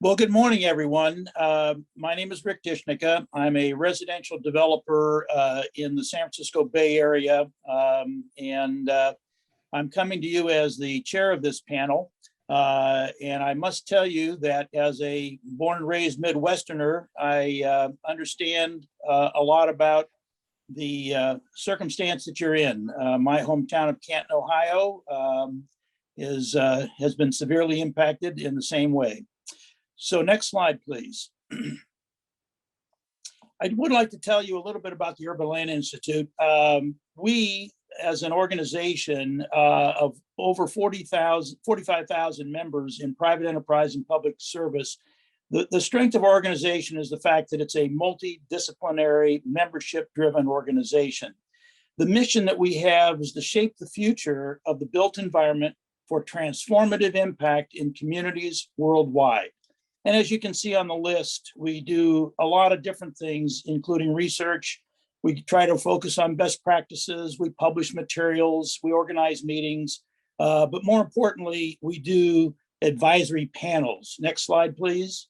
Well, good morning, everyone. My name is Rick Dishnicka. I'm a residential developer in the San Francisco Bay Area, and I'm coming to you as the chair of this panel. And I must tell you that as a born and raised Midwesterner, I understand a lot about the circumstance that you're in. My hometown of Canton, Ohio has been severely impacted in the same way. So next slide, please. I would like to tell you a little bit about the Urban Land Institute. We, as an organization of over 45,000 members in private enterprise and public service, the strength of our organization is the fact that it's a multidisciplinary, membership-driven organization. The mission that we have is to shape the future of the built environment for transformative impact in communities worldwide. And as you can see on the list, we do a lot of different things, including research. We try to focus on best practices. We publish materials. We organize meetings. But more importantly, we do advisory panels. Next slide, please.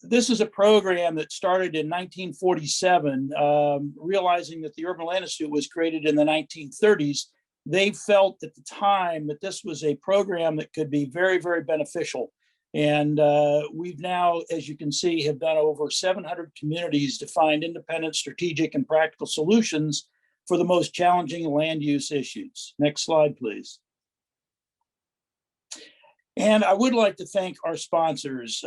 This is a program that started in 1947, realizing that the Urban Land Institute was created in the 1930s. They felt at the time that this was a program that could be very, very beneficial. And we've now, as you can see, have done over 700 communities to find independent, strategic, and practical solutions for the most challenging land use issues. Next slide, please. And I would like to thank our sponsors.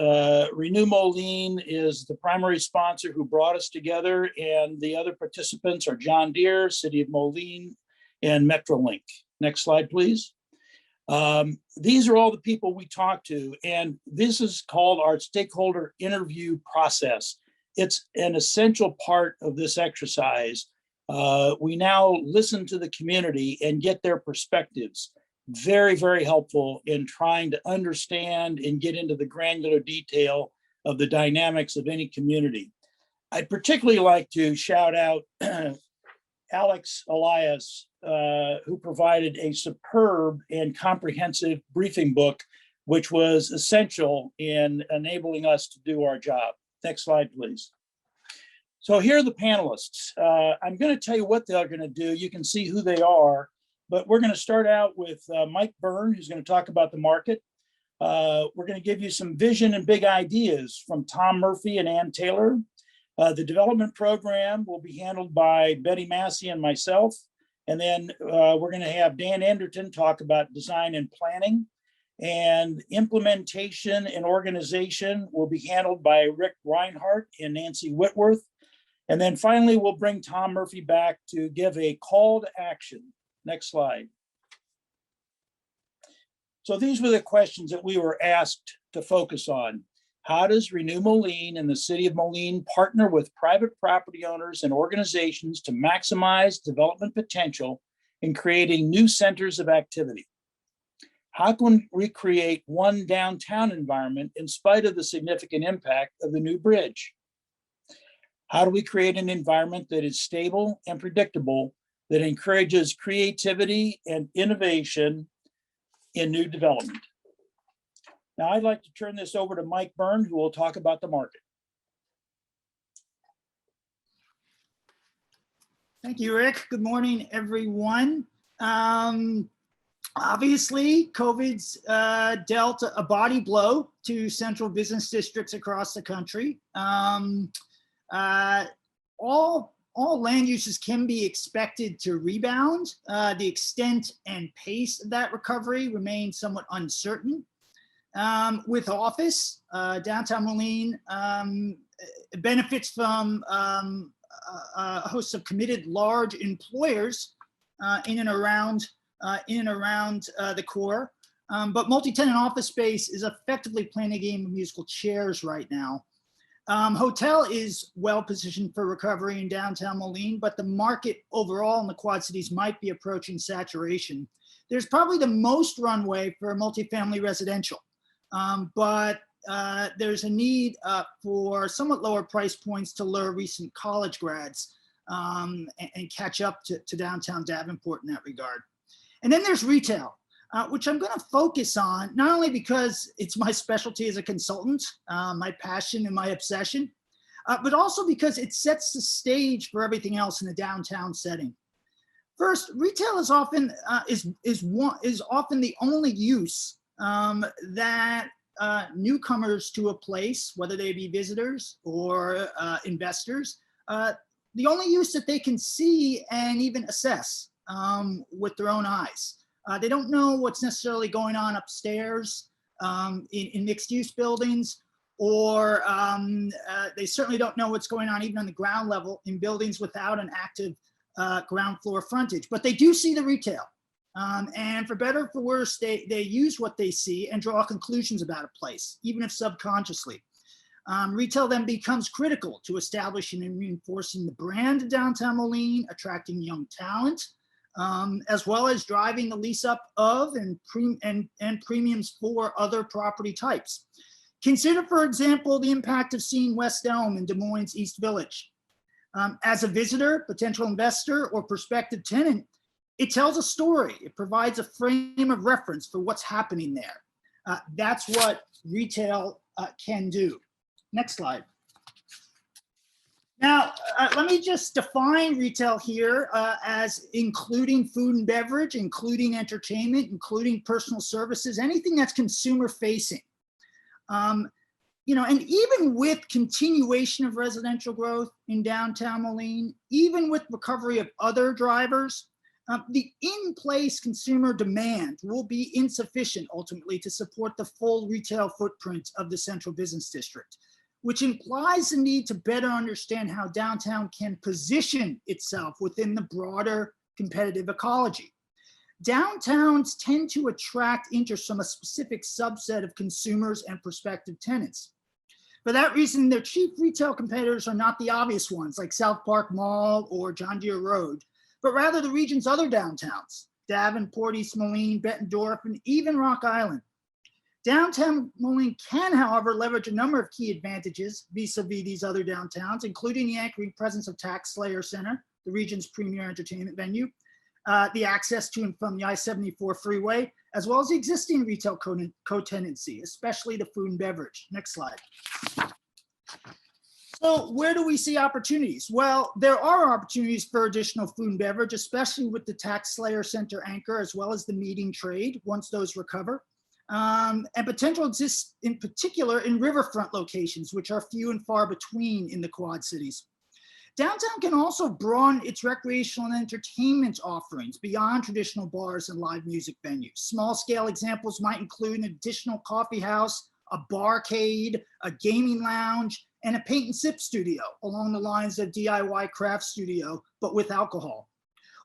Renew Moline is the primary sponsor who brought us together, and the other participants are John Deere, City of Moline, and Metrolink. Next slide, please. These are all the people we talk to, and this is called our stakeholder interview process. It's an essential part of this exercise. We now listen to the community and get their perspectives. Very, very helpful in trying to understand and get into the granular detail of the dynamics of any community. I'd particularly like to shout out Alex Elias, who provided a superb and comprehensive briefing book, which was essential in enabling us to do our job. Next slide, please. So here are the panelists. I'm going to tell you what they're going to do. You can see who they are, but we're going to start out with Mike Byrne, who's going to talk about the market. We're going to give you some vision and big ideas from Tom Murphy and Ann Taylor. The development program will be handled by Betty Massey and myself. And then we're going to have Dan Anderton talk about design and planning. And implementation and organization will be handled by Rick Reinhardt and Nancy Whitworth. And then finally, we'll bring Tom Murphy back to give a call to action. Next slide. So these were the questions that we were asked to focus on. How does Renew Moline and the City of Moline partner with private property owners and organizations to maximize development potential in creating new centers of activity? How can we create one downtown environment in spite of the significant impact of the new bridge? How do we create an environment that is stable and predictable, that encourages creativity and innovation in new development? Now, I'd like to turn this over to Mike Byrne, who will talk about the market. Thank you, Rick. Good morning, everyone. Obviously, COVID's dealt a body blow to central business districts across the country. All land uses can be expected to rebound. The extent and pace of that recovery remains somewhat uncertain. With office, downtown Moline benefits from a host of committed large employers in and around the core. But multi-tenant office space is effectively playing a game of musical chairs right now. Hotel is well positioned for recovery in downtown Moline, but the market overall in the Quad Cities might be approaching saturation. There's probably the most runway for multifamily residential. But there's a need for somewhat lower price points to lure recent college grads and catch up to downtown Davenport in that regard. And then there's retail. which I'm going to focus on, not only because it's my specialty as a consultant, my passion and my obsession, but also because it sets the stage for everything else in a downtown setting. First, retail is often often the only use that newcomers to a place, whether they be visitors or investors, the only use that they can see and even assess with their own eyes. They don't know what's necessarily going on upstairs in mixed-use buildings, or they certainly don't know what's going on even on the ground level in buildings without an active ground floor frontage. But they do see the retail. And for better or for worse, they use what they see and draw conclusions about a place, even if subconsciously. Retail then becomes critical to establishing and reinforcing the brand of downtown Moline, attracting young talent, as well as driving the lease up of and premiums for other property types. Consider, for example, the impact of seeing West Elm in Des Moines East Village. As a visitor, potential investor, or prospective tenant, it tells a story. It provides a frame of reference for what's happening there. That's what retail can do. Next slide. Now, let me just define retail here as including food and beverage, including entertainment, including personal services, anything that's consumer facing. You know, and even with continuation of residential growth in downtown Moline, even with recovery of other drivers, the in-place consumer demand will be insufficient ultimately to support the full retail footprint of the central business district, which implies the need to better understand how downtown can position itself within the broader competitive ecology. Downtowns tend to attract interest from a specific subset of consumers and prospective tenants. For that reason, their chief retail competitors are not the obvious ones like South Park Mall or John Deere Road, but rather the region's other downtowns, Davenport, East Moline, Bettendorf, and even Rock Island. Downtown Moline can, however, leverage a number of key advantages vis-a-vis these other downtowns, including the anchoring presence of Tax Slayer Center, the region's premier entertainment venue, the access to and from the I-74 freeway, as well as the existing retail co-tenancy, especially the food and beverage. Next slide. So where do we see opportunities? Well, there are opportunities for additional food and beverage, especially with the Tax Slayer Center anchor, as well as the meeting trade once those recover. And potential exists in particular in riverfront locations, which are few and far between in the Quad Cities. Downtown can also broaden its recreational and entertainment offerings beyond traditional bars and live music venues. Small scale examples might include an additional coffee house, a barcade, a gaming lounge, and a paint and sip studio along the lines of DIY craft studio, but with alcohol.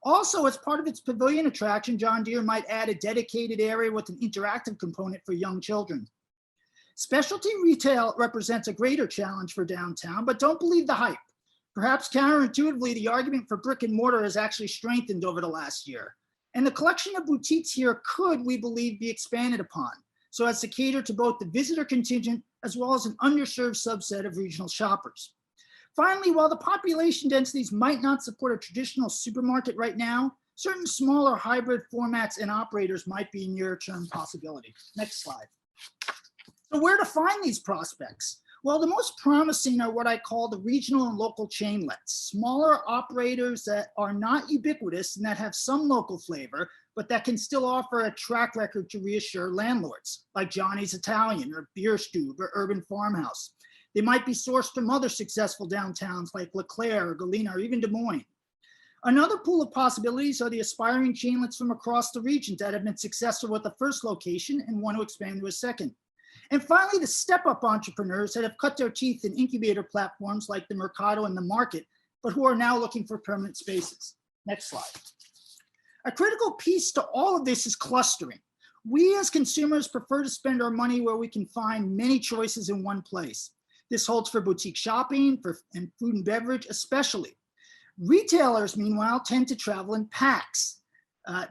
Also, as part of its pavilion attraction, John Deere might add a dedicated area with an interactive component for young children. Specialty retail represents a greater challenge for downtown, but don't believe the hype. Perhaps counterintuitively, the argument for brick and mortar has actually strengthened over the last year. And the collection of boutiques here could, we believe, be expanded upon, so as to cater to both the visitor contingent as well as an underserved subset of regional shoppers. Finally, while the population densities might not support a traditional supermarket right now, certain smaller hybrid formats and operators might be a near-term possibility. Next slide. So where to find these prospects? Well, the most promising are what I call the regional and local chainlets, smaller operators that are not ubiquitous and that have some local flavor, but that can still offer a track record to reassure landlords, like Johnny's Italian or Beer Stube or Urban Farmhouse. They might be sourced from other successful downtowns like LeClaire or Galena or even Des Moines. Another pool of possibilities are the aspiring chainlets from across the region that have been successful with the first location and want to expand to a second. And finally, the step-up entrepreneurs that have cut their teeth in incubator platforms like the Mercado and the Market, but who are now looking for permanent spaces. Next slide. A critical piece to all of this is clustering. We as consumers prefer to spend our money where we can find many choices in one place. This holds for boutique shopping and food and beverage especially. Retailers, meanwhile, tend to travel in packs.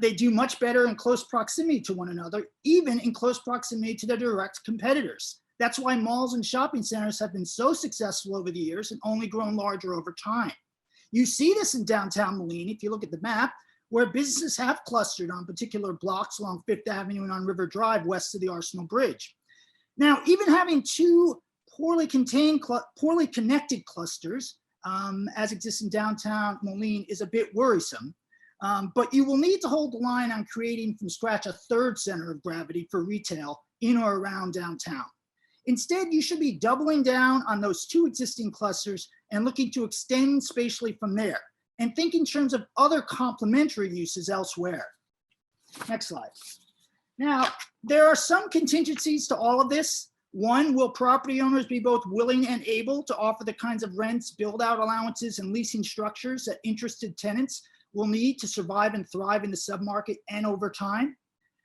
They do much better in close proximity to one another, even in close proximity to their direct competitors. That's why malls and shopping centers have been so successful over the years and only grown larger over time. You see this in downtown Moline if you look at the map, where businesses have clustered on particular blocks along Fifth Avenue and on River Drive west of the Arsenal Bridge. Now, even having two poorly connected clusters, as exists in downtown Moline, is a bit worrisome. But you will need to hold the line on creating from scratch a third center of gravity for retail in or around downtown. Instead, you should be doubling down on those two existing clusters and looking to extend spatially from there, and think in terms of other complementary uses elsewhere. Next slide. Now, there are some contingencies to all of this. One, will property owners be both willing and able to offer the kinds of rents, build-out allowances, and leasing structures that interested tenants will need to survive and thrive in the submarket and over time?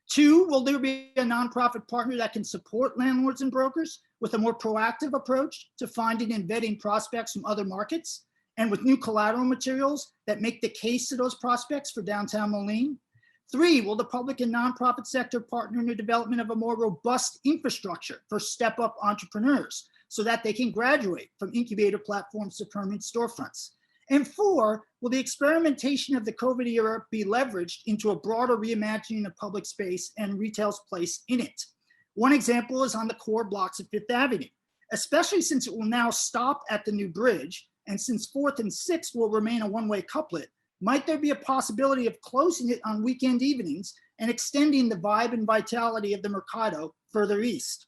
Two, will there be a nonprofit partner that can support landlords and brokers with a more proactive approach to finding and vetting prospects from other markets, and with new collateral materials that make the case to those prospects for downtown Moline? Three, will the public and nonprofit sector partner in the development of a more robust infrastructure for step-up entrepreneurs so that they can graduate from incubator platforms to permanent storefronts? And four, will the experimentation of the COVID era be leveraged into a broader reimagining of public space and retail's place in it? One example is on the core blocks of Fifth Avenue, especially since it will now stop at the new bridge, and since 4th and 6th will remain a one-way couplet. Might there be a possibility of closing it on weekend evenings and extending the vibe and vitality of the Mercado further east?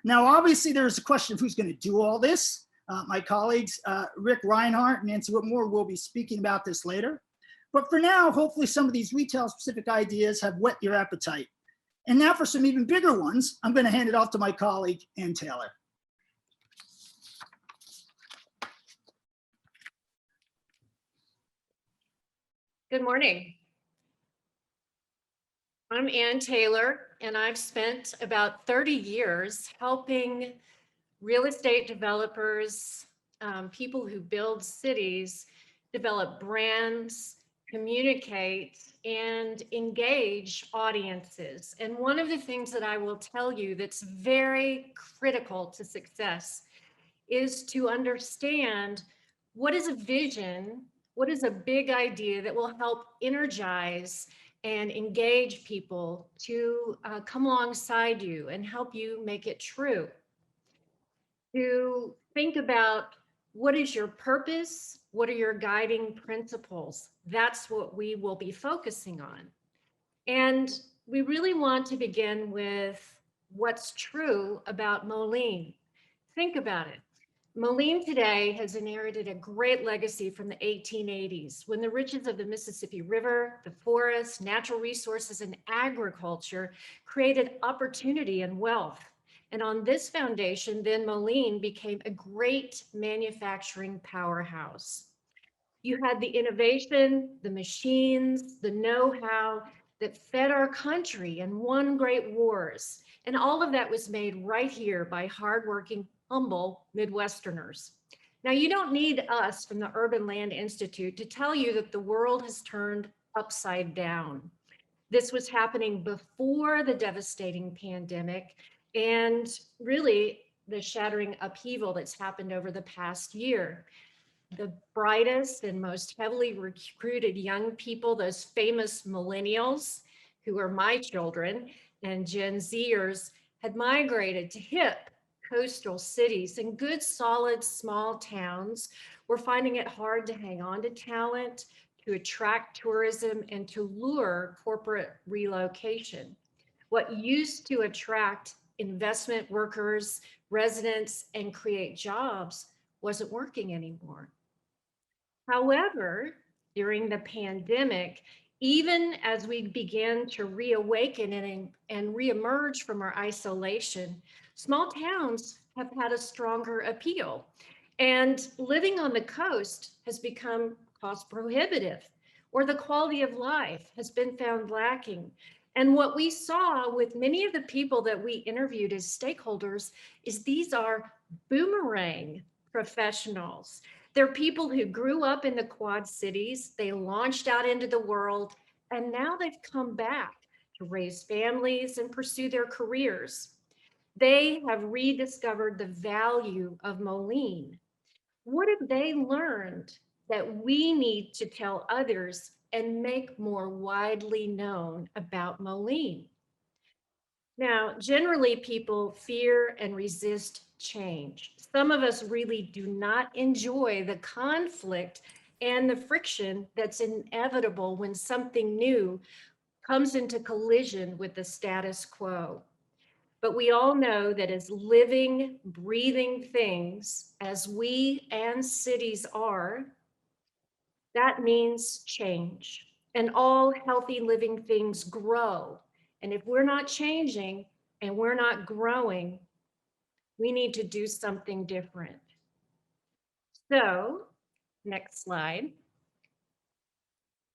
Now, obviously, there's a question of who's going to do all this. My colleagues, Rick Reinhardt and Nancy Whitmore, will be speaking about this later. But for now, hopefully some of these retail-specific ideas have whet your appetite. And now for some even bigger ones, I'm going to hand it off to my colleague, Ann Taylor. Good morning. I'm Ann Taylor, and I've spent about 30 years helping real estate developers, people who build cities, develop brands, communicate, and engage audiences. And one of the things that I will tell you that's very critical to success is to understand what is a vision, what is a big idea that will help energize and engage people to come alongside you and help you make it true. To think about what is your purpose, what are your guiding principles. That's what we will be focusing on. And we really want to begin with what's true about Moline. Think about it. Moline today has inherited a great legacy from the 1880s, when the riches of the Mississippi River, the forests, natural resources, and agriculture created opportunity and wealth. And on this foundation, then Moline became a great manufacturing powerhouse. You had the innovation, the machines, the know-how that fed our country and won great wars. And all of that was made right here by hardworking, humble Midwesterners. Now, you don't need us from the Urban Land Institute to tell you that the world has turned upside down. This was happening before the devastating pandemic and really the shattering upheaval that's happened over the past year. The brightest and most heavily recruited young people, those famous millennials who are my children and Gen Zers, had migrated to hip coastal cities, and good, solid, small towns were finding it hard to hang on to talent, to attract tourism, and to lure corporate relocation. What used to attract investment workers, residents, and create jobs wasn't working anymore. However, during the pandemic, even as we began to reawaken and reemerge from our isolation, small towns have had a stronger appeal, and living on the coast has become cost prohibitive, or the quality of life has been found lacking. And what we saw with many of the people that we interviewed as stakeholders is these are boomerang professionals. They're people who grew up in the Quad Cities, they launched out into the world, and now they've come back to raise families and pursue their careers. They have rediscovered the value of Moline. What have they learned that we need to tell others and make more widely known about Moline. Now, generally people fear and resist change. Some of us really do not enjoy the conflict and the friction that's inevitable when something new comes into collision with the status quo. But we all know that as living, breathing things, as we and cities are, that means change. And all healthy living things grow. And if we're not changing and we're not growing, we need to do something different. So, next slide.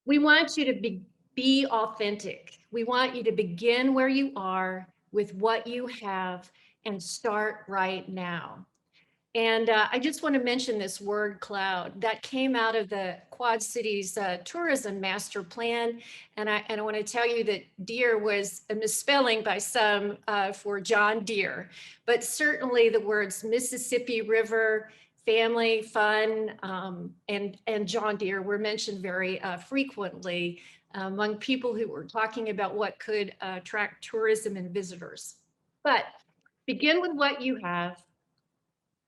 We want you to be authentic. We want you to begin where you are with what you have and start right now. And I just want to mention this word cloud that came out of the Quad Cities tourism master plan. And I want to tell you that deer was a misspelling by some for John Deere, but certainly the words Mississippi River, family, fun, and John Deere were mentioned very frequently among people who were talking about what could attract tourism and visitors. But begin with what you have,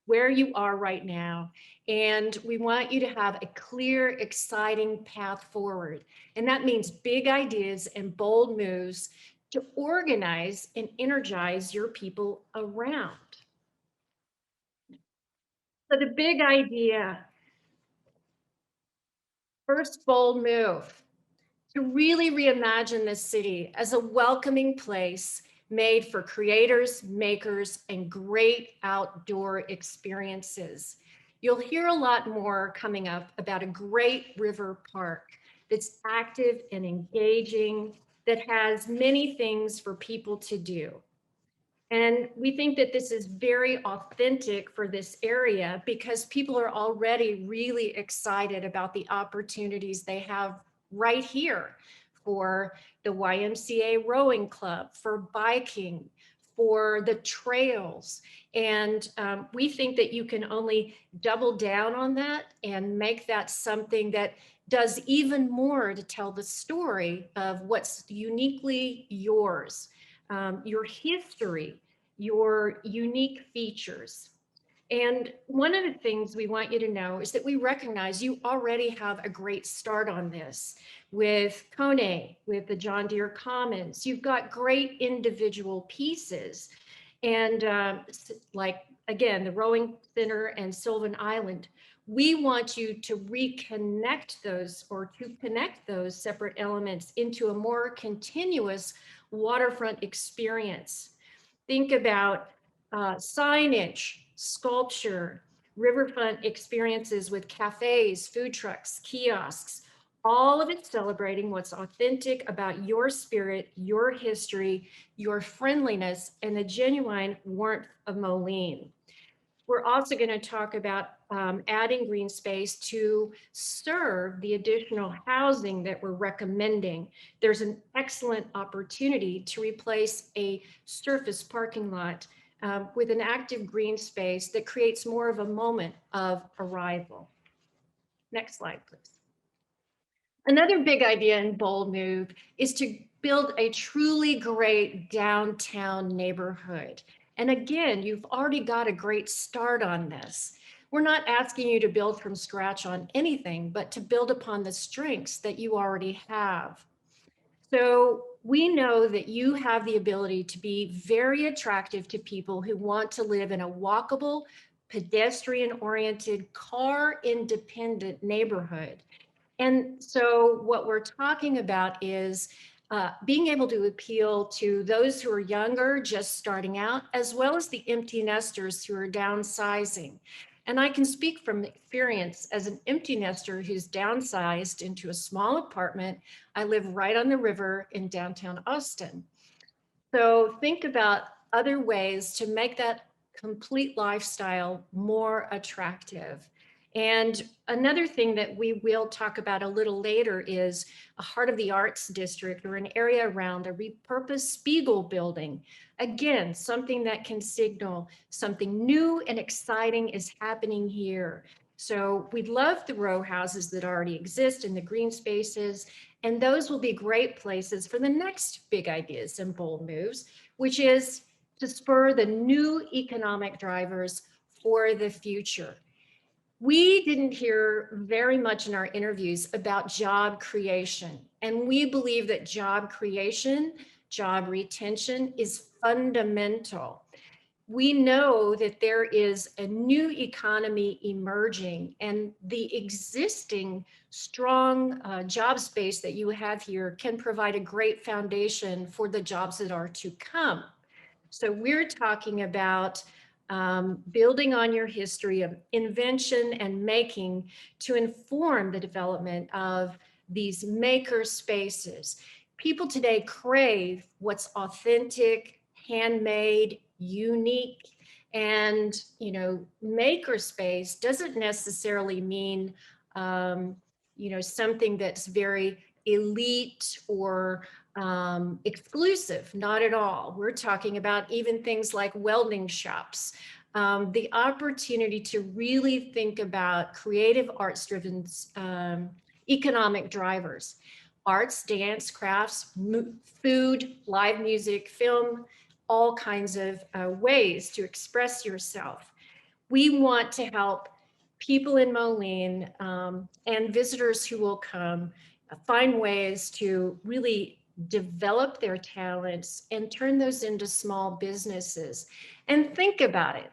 where you are right now. And we want you to have a clear, exciting path forward. And that means big ideas and bold moves to organize and energize your people around. So the big idea, first bold move, to really reimagine this city as a welcoming place made for creators, makers, and great outdoor experiences. You'll hear a lot more coming up about a great river park that's active and engaging, that has many things for people to do. And we think that this is very authentic for this area because people are already really excited about the opportunities they have right here for the YMCA rowing club, for biking, for the trails. And we think that you can only double down on that and make that something that does even more to tell the story of what's uniquely yours. Your history, your unique features. And one of the things we want you to know is that we recognize you already have a great start on this with Kone, with the John Deere Commons. You've got great individual pieces. And like, again, the Rowing Center and Sylvan Island, we want you to reconnect those or to connect those separate elements into a more continuous waterfront experience. Think about signage, sculpture, riverfront experiences with cafes, food trucks, kiosks, all of it celebrating what's authentic about your spirit, your history, your friendliness, and the genuine warmth of Moline. We're also going to talk about adding green space to serve the additional housing that we're recommending. There's an excellent opportunity to replace a surface parking lot with an active green space that creates more of a moment of arrival. Next slide, please. Another big idea and bold move is to build a truly great downtown neighborhood. And again, you've already got a great start on this. We're not asking you to build from scratch on anything, but to build upon the strengths that you already have. So we know that you have the ability to be very attractive to people who want to live in a walkable, pedestrian-oriented, car-independent neighborhood. And so what we're talking about is being able to appeal to those who are younger, just starting out, as well as the empty nesters who are downsizing. And I can speak from experience as an empty nester who's downsized into a small apartment. I live right on the river in downtown Austin. So think about other ways to make that complete lifestyle more attractive. And another thing that we will talk about a little later is a Heart of the Arts district, or an area around a repurposed Spiegel building. Again, something that can signal something new and exciting is happening here. So we love the row houses that already exist in the green spaces, and those will be great places for the next big ideas and bold moves, which is to spur the new economic drivers for the future. We didn't hear very much in our interviews about job creation, and we believe that job creation, job retention is fundamental. We know that there is a new economy emerging, and the existing strong job space that you have here can provide a great foundation for the jobs that are to come. So we're talking about building on your history of invention and making to inform the development of these maker spaces. People today crave what's authentic, handmade, unique, and maker space doesn't necessarily mean something that's very elite or exclusive, not at all. We're talking about even things like welding shops, the opportunity to really think about creative arts-driven economic drivers, arts, dance, crafts, food, live music, film, all kinds of ways to express yourself. We want to help people in Moline and visitors who will come find ways to really develop their talents and turn those into small businesses. And think about it.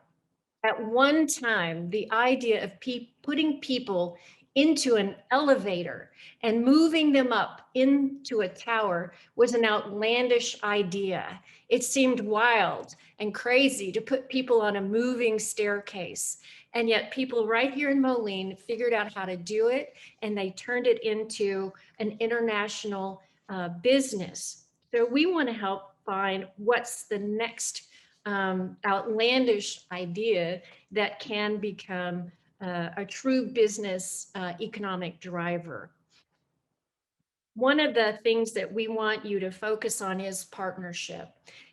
At one time, the idea of putting people into an elevator and moving them up into a tower was an outlandish idea. It seemed wild and crazy to put people on a moving staircase. And yet people right here in Moline figured out how to do it, and they turned it into an international business. So we want to help find what's the next outlandish idea that can become a true business economic driver. One of the things that we want you to focus on is partnership.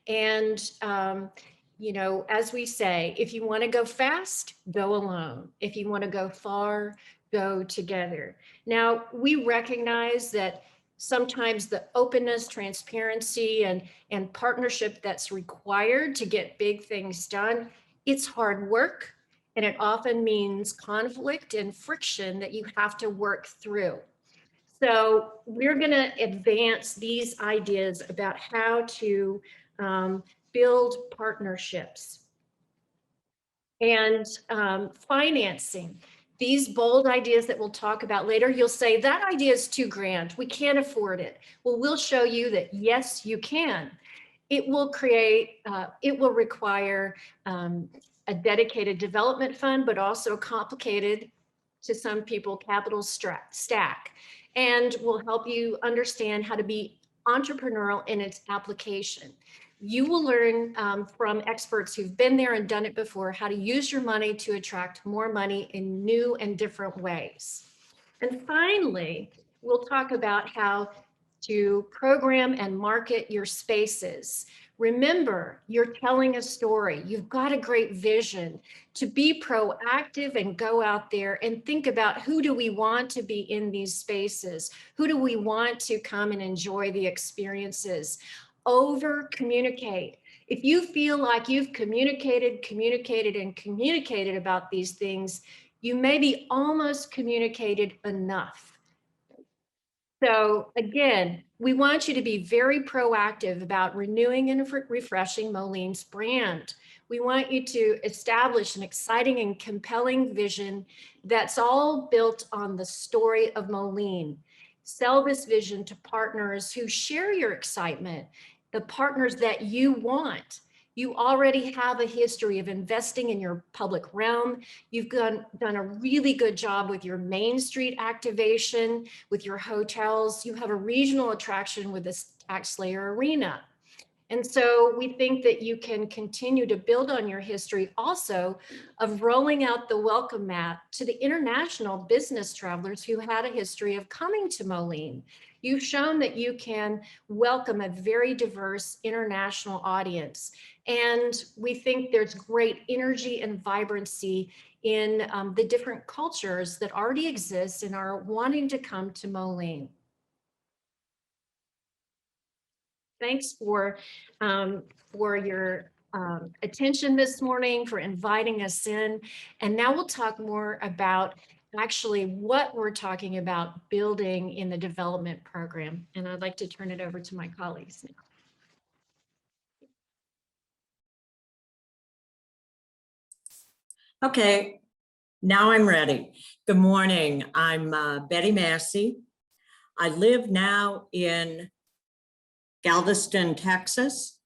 And as we say, if you want to go fast, go alone. If you want to go far, go together. Now, we recognize that sometimes the openness, transparency, and partnership that's required to get big things done, it's hard work, and it often means conflict and friction that you have to work through. So we're going to advance these ideas about how to build partnerships and financing. These bold ideas that we'll talk about later, you'll say that idea is too grand. We can't afford it. Well, we'll show you that yes, you can. It will require a dedicated development fund, but also complicated to some people capital stack, and will help you understand how to be entrepreneurial in its application. You will learn from experts who've been there and done it before how to use your money to attract more money in new and different ways. And finally, we'll talk about how to program and market your spaces. Remember, you're telling a story. You've got a great vision. To be proactive and go out there and think about, who do we want to be in these spaces? Who do we want to come and enjoy the experiences? Over communicate. If you feel like you've communicated about these things, you maybe almost communicated enough. So again, we want you to be very proactive about renewing and refreshing Moline's brand. We want you to establish an exciting and compelling vision that's all built on the story of Moline. Sell this vision to partners who share your excitement, the partners that you want. You already have a history of investing in your public realm. You've done a really good job with your Main Street activation, with your hotels. You have a regional attraction with the Taxslayer Arena. And so we think that you can continue to build on your history also of rolling out the welcome mat to the international business travelers who had a history of coming to Moline. You've shown that you can welcome a very diverse international audience. And we think there's great energy and vibrancy in the different cultures that already exist and are wanting to come to Moline. Thanks for your attention this morning, for inviting us in. And now we'll talk more about actually what we're talking about building in the development program. And I'd like to turn it over to my colleagues now. Okay, now I'm ready. Good morning. I'm Betty Massey. I live now in Galveston, Texas,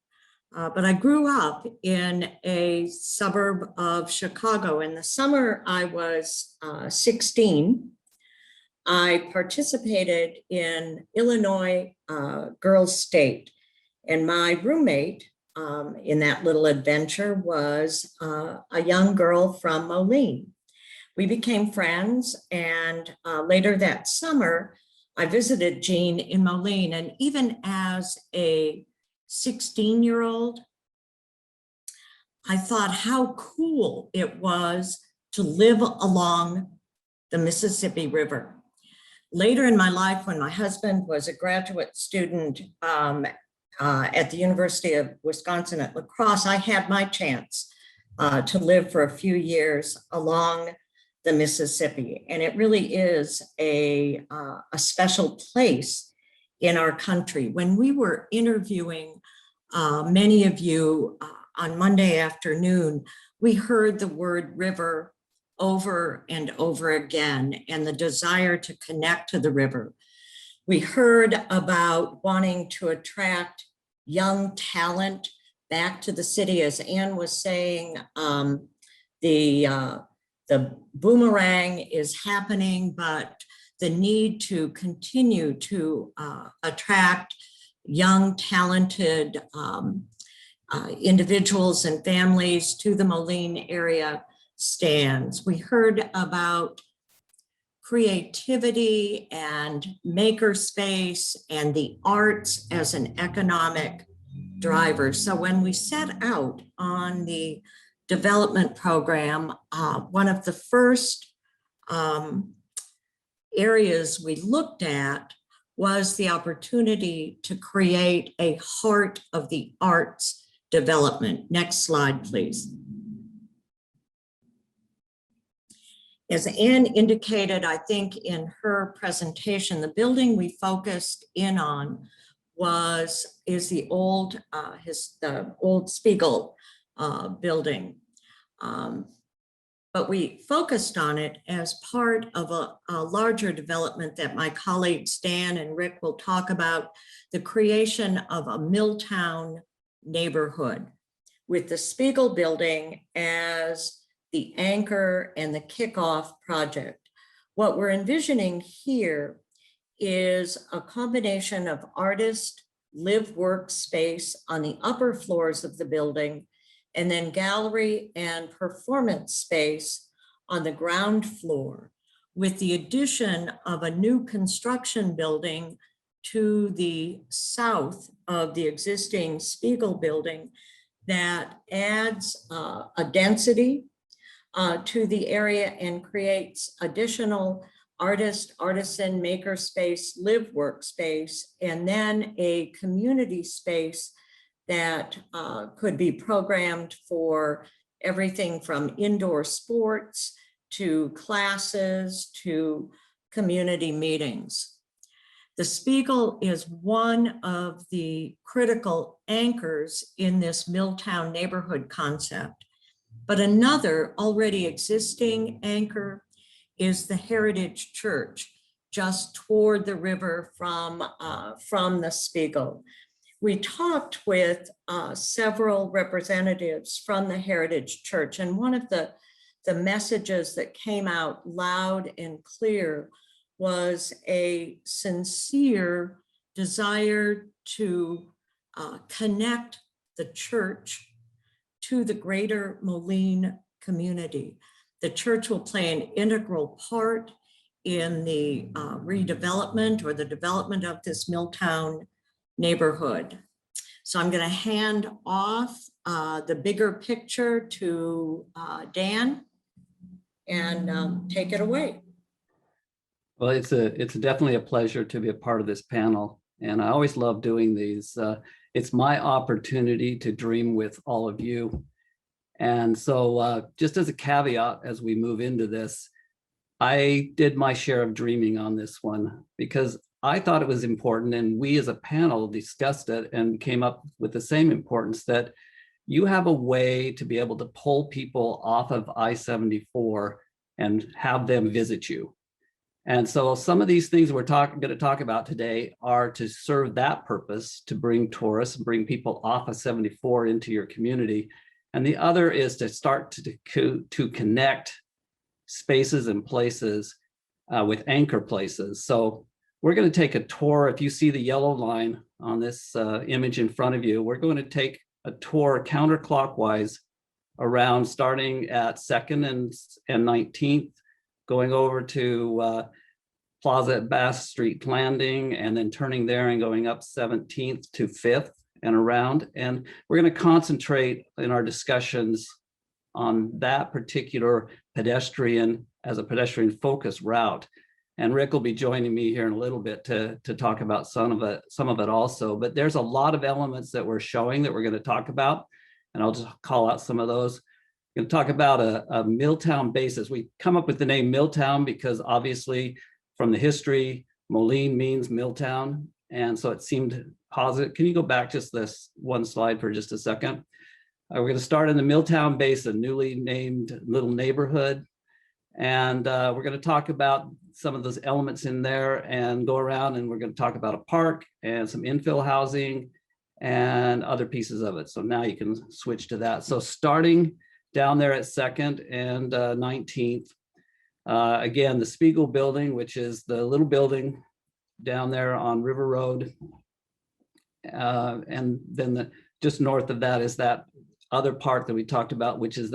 but I grew up in a suburb of Chicago. In the summer I was 16. I participated in Illinois Girls State, and my roommate in that little adventure was a young girl from Moline. We became friends, and later that summer, I visited Jean in Moline, and even as a 16-year-old, I thought how cool it was to live along the Mississippi River. Later in my life, when my husband was a graduate student at the University of Wisconsin at La Crosse, I had my chance to live for a few years along the Mississippi. And it really is a special place in our country. When we were interviewing many of you on Monday afternoon, we heard the word river over and over again, and the desire to connect to the river. We heard about wanting to attract young talent back to the city. As Ann was saying, the boomerang is happening, but the need to continue to attract young, talented individuals and families to the Moline area stands. We heard about creativity and makerspace and the arts as an economic driver. So when we set out on the development program, one of the first areas we looked at was the opportunity to create a heart of the arts development. Next slide, please. As Ann indicated, I think in her presentation, the building we focused in on is the old Spiegel building. But we focused on it as part of a larger development that my colleagues Dan and Rick will talk about, the creation of a Milltown neighborhood with the Spiegel building as the anchor and the kickoff project. What we're envisioning here is a combination of artist live work space on the upper floors of the building, and then gallery and performance space on the ground floor, with the addition of a new construction building to the south of the existing Spiegel building that adds a density to the area and creates additional artisan maker space, live workspace, and then a community space that could be programmed for everything from indoor sports to classes to community meetings. The Spiegel is one of the critical anchors in this Milltown neighborhood concept. But another already existing anchor is the Heritage Church, just toward the river from the Spiegel. We talked with several representatives from the Heritage Church, and one of the messages that came out loud and clear was a sincere desire to connect the church to the greater Moline community. The church will play an integral part in the redevelopment or the development of this Milltown neighborhood. So I'm going to hand off the bigger picture to Dan. and take it away. Well, it's definitely a pleasure to be a part of this panel, and I always love doing these. It's my opportunity to dream with all of you. And so just as a caveat, as we move into this, I did my share of dreaming on this one because I thought it was important, and we as a panel discussed it and came up with the same importance, that you have a way to be able to pull people off of I-74 and have them visit you. And so some of these things we're going to talk about today are to serve that purpose, to bring tourists, bring people off of 74 into your community. And the other is to start to connect spaces and places with anchor places. So we're going to take a tour. If you see the yellow line on this image in front of you, we're going to take a tour counterclockwise around, starting at 2nd and 19th, going over to Plaza at Bass Street Landing, and then turning there and going up 17th to 5th and around. And we're going to concentrate in our discussions on that particular pedestrian as a pedestrian focused route. And Rick will be joining me here in a little bit to talk about some of it also. But there's a lot of elements that we're showing that we're going to talk about, and I'll just call out some of those. We're going to talk about a Milltown basis. We come up with the name Milltown because obviously from the history, Moline means Milltown. And so it seemed positive. Can you go back just this one slide for just a second? We're going to start in the Milltown Basin, newly named little neighborhood. And we're going to talk about some of those elements in there and go around, and we're going to talk about a park and some infill housing and other pieces of it. So now you can switch to that. So starting down there at 2nd and 19th, again, the Spiegel building, which is the little building down there on River Road. And then just north of that is that other park that we talked about, which is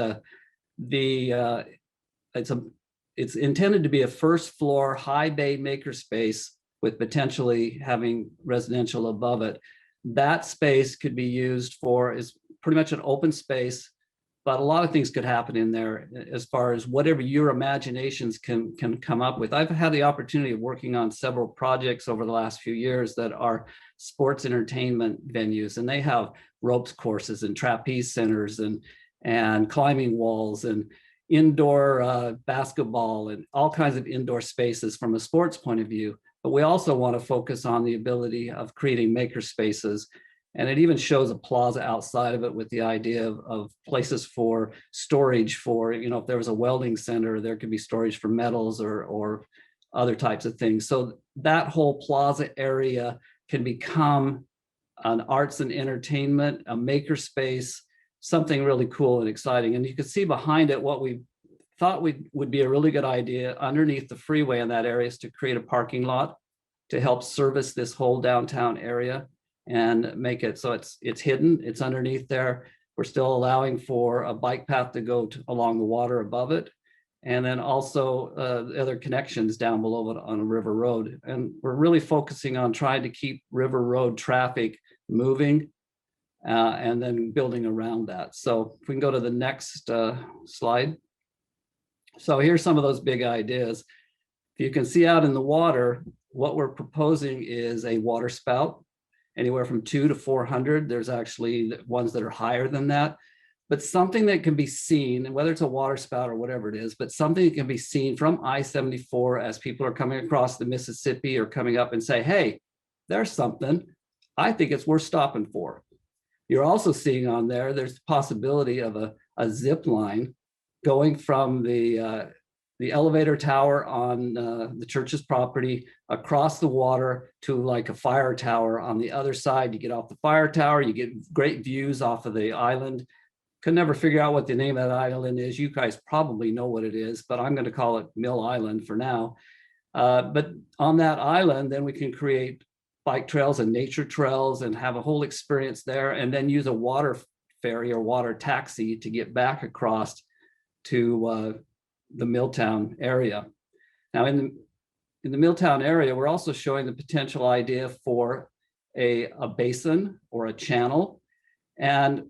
it's intended to be a first floor high bay makerspace with potentially having residential above it. That space could be used is pretty much an open space, but a lot of things could happen in there as far as whatever your imaginations can come up with. I've had the opportunity of working on several projects over the last few years that are sports entertainment venues, and they have ropes courses and trapeze centers and climbing walls and indoor basketball and all kinds of indoor spaces from a sports point of view. But we also want to focus on the ability of creating maker spaces. And it even shows a plaza outside of it with the idea of places for storage for, if there was a welding center, there could be storage for metals or other types of things. So that whole plaza area can become an arts and entertainment, a maker space, something really cool and exciting. And you can see behind it what we thought would be a really good idea underneath the freeway in that area is to create a parking lot to help service this whole downtown area and make it so it's hidden, it's underneath there. We're still allowing for a bike path to go along the water above it. And then also the other connections down below it on River Road. And we're really focusing on trying to keep River Road traffic moving and then building around that. So if we can go to the next slide. So here's some of those big ideas. If you can see out in the water, what we're proposing is a water spout, anywhere from 200 to 400. There's actually ones that are higher than that, but something that can be seen, and whether it's a water spout or whatever it is, but something that can be seen from I-74 as people are coming across the Mississippi or coming up and say, hey, there's something, I think it's worth stopping for. You're also seeing on there's the possibility of a zip line going from the elevator tower on the church's property across the water to like a fire tower on the other side. You get off the fire tower, you get great views off of the island. Could never figure out what the name of that island is. You guys probably know what it is, but I'm going to call it Mill Island for now. But on that island, then we can create bike trails and nature trails and have a whole experience there, and then use a water ferry or water taxi to get back across to the Milltown area. Now in the Milltown area, we're also showing the potential idea for a basin or a channel. And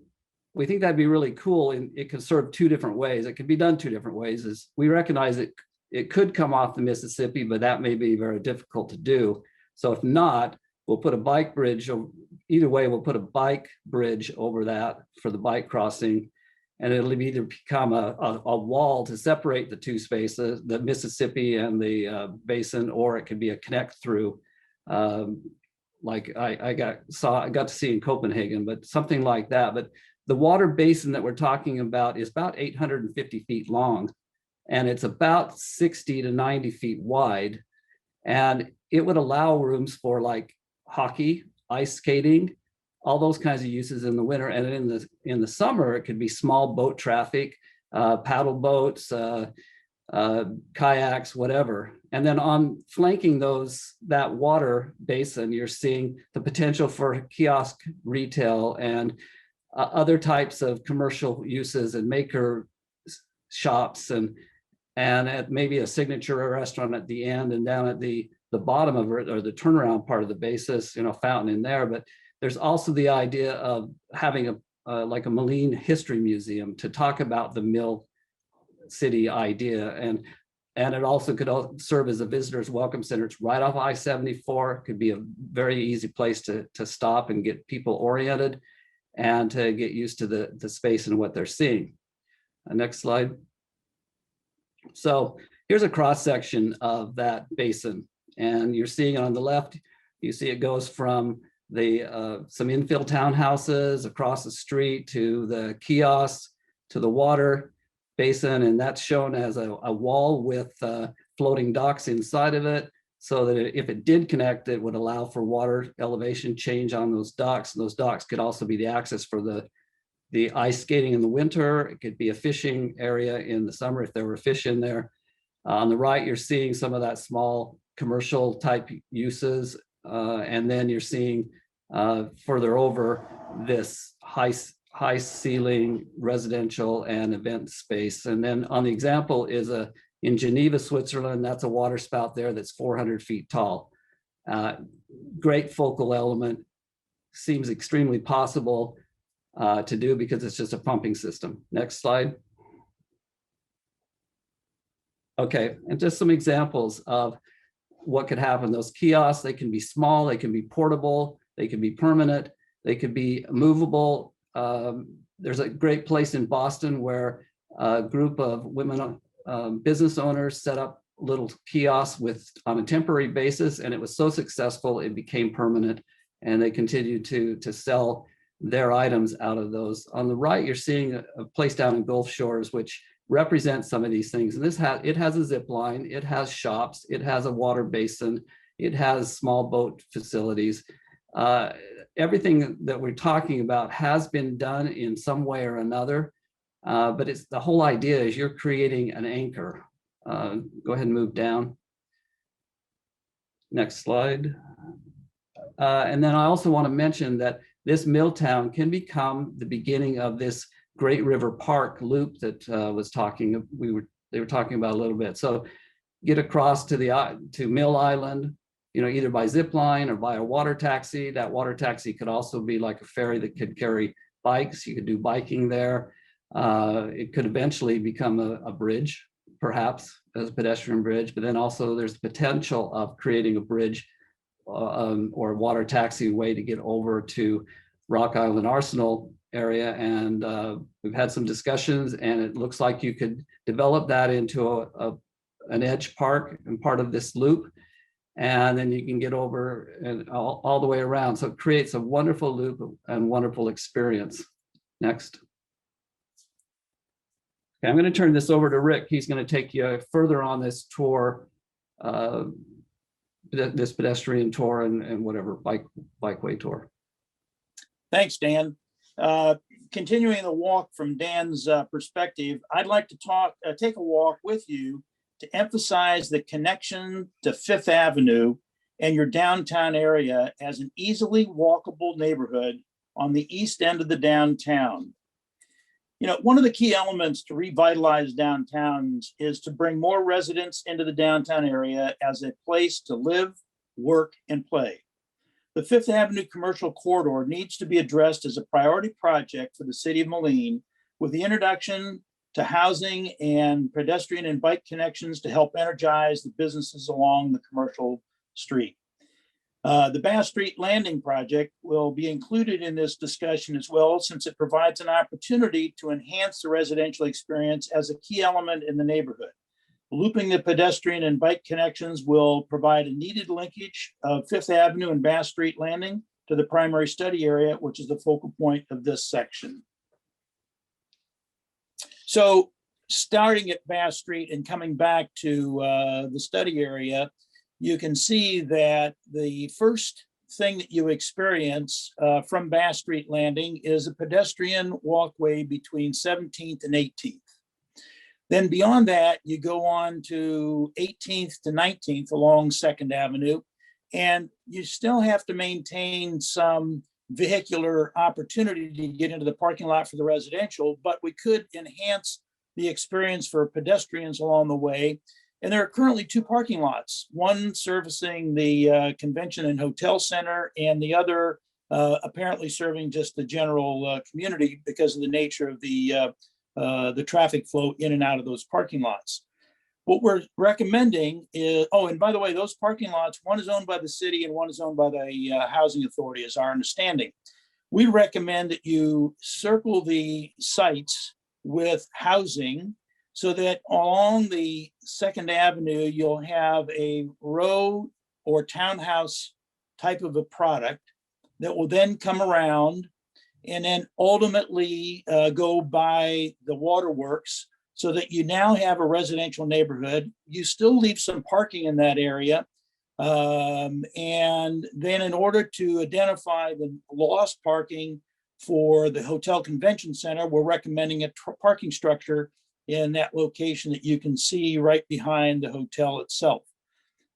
we think that'd be really cool, and it could serve two different ways. It could be done two different ways. Is we recognize it could come off the Mississippi, but that may be very difficult to do. So if not, we'll put a bike bridge. Either way, we'll put a bike bridge over that for the bike crossing, and it'll either become a wall to separate the two spaces, the Mississippi and the basin, or it could be a connect through, like I got to see in Copenhagen, but something like that. But the water basin that we're talking about is about 850 feet long, and it's about 60 to 90 feet wide. And it would allow rooms for like hockey, ice skating, all those kinds of uses in the winter. And in the summer, it could be small boat traffic, paddle boats, kayaks, whatever. And then on flanking that water basin, you're seeing the potential for kiosk retail and other types of commercial uses and maker shops, and at maybe a signature restaurant at the end, and down at the bottom of it, or the turnaround part of the basis, fountain in there. But there's also the idea of having like a Moline history museum to talk about the Mill City idea, and it also could serve as a visitors welcome center. It's right off I-74. It could be a very easy place to stop and get people oriented and to get used to the space and what they're seeing. Next slide. So here's a cross section of that basin, and you're seeing on the left, you see it goes from some infill townhouses across the street to the kiosks to the water basin, and that's shown as a wall with floating docks inside of it, so that if it did connect, it would allow for water elevation change on those docks. And those docks could also be the access for the ice skating in the winter. It could be a fishing area in the summer if there were fish in there. On the right, you're seeing some of that small commercial type uses, and then you're seeing further over this high ceiling residential and event space. And then on the example is in Geneva, Switzerland, that's a water spout there that's 400 feet tall. Great focal element, seems extremely possible to do because it's just a pumping system. Next slide. Okay, and just some examples of what could happen. Those kiosks, they can be small, they can be portable, they can be permanent, they could be movable. There's a great place in Boston where a group of women business owners set up little kiosks on a temporary basis, and it was so successful it became permanent, and they continued to sell their items out of those. On the right, you're seeing a place down in Gulf Shores which represents some of these things, and it has a zip line, it has shops, it has a water basin, it has small boat facilities. Everything that we're talking about has been done in some way or another, but it's the whole idea is you're creating an anchor. Go ahead and move down. Next slide. And then I also want to mention that this Milltown can become the beginning of this Great River Park loop that they were talking about a little bit. So get across to Mill Island, either by zip line or by a water taxi. That water taxi could also be like a ferry that could carry bikes. You could do biking there. It could eventually become a bridge, perhaps as a pedestrian bridge, but then also there's the potential of creating a bridge or a water taxi way to get over to Rock Island Arsenal area. And we've had some discussions, and it looks like you could develop that into an edge park and part of this loop. And then you can get over and all the way around. So it creates a wonderful loop and wonderful experience. Next. Okay, I'm going to turn this over to Rick. He's going to take you further on this tour, this pedestrian tour and whatever bikeway tour. Thanks, Dan. Continuing the walk from Dan's perspective, I'd like to take a walk with you to emphasize the connection to Fifth Avenue and your downtown area as an easily walkable neighborhood on the east end of the downtown. One of the key elements to revitalize downtowns is to bring more residents into the downtown area as a place to live, work, and play. The Fifth Avenue Commercial Corridor needs to be addressed as a priority project for the city of Moline, with the introduction to housing and pedestrian and bike connections to help energize the businesses along the commercial street. The Bass Street Landing project will be included in this discussion as well, since it provides an opportunity to enhance the residential experience as a key element in the neighborhood. Looping the pedestrian and bike connections will provide a needed linkage of Fifth Avenue and Bass Street Landing to the primary study area, which is the focal point of this section. So starting at Bass Street and coming back to the study area, you can see that the first thing that you experience from Bass Street Landing is a pedestrian walkway between 17th and 18th. Then beyond that, you go on to 18th to 19th along 2nd Avenue, and you still have to maintain some vehicular opportunity to get into the parking lot for the residential, but we could enhance the experience for pedestrians along the way. And there are currently 2 parking lots, one servicing the convention and hotel center, and the other apparently serving just the general community because of the nature of the traffic flow in and out of those parking lots. What we're recommending is, oh, and by the way, those parking lots, one is owned by the city and one is owned by the housing authority, is our understanding. We recommend that you circle the sites with housing so that along the 2nd Avenue, you'll have a row or townhouse type of a product that will then come around and then ultimately go by the waterworks, so that you now have a residential neighborhood. You still leave some parking in that area. And then in order to identify the lost parking for the hotel convention center, we're recommending a parking structure in that location that you can see right behind the hotel itself.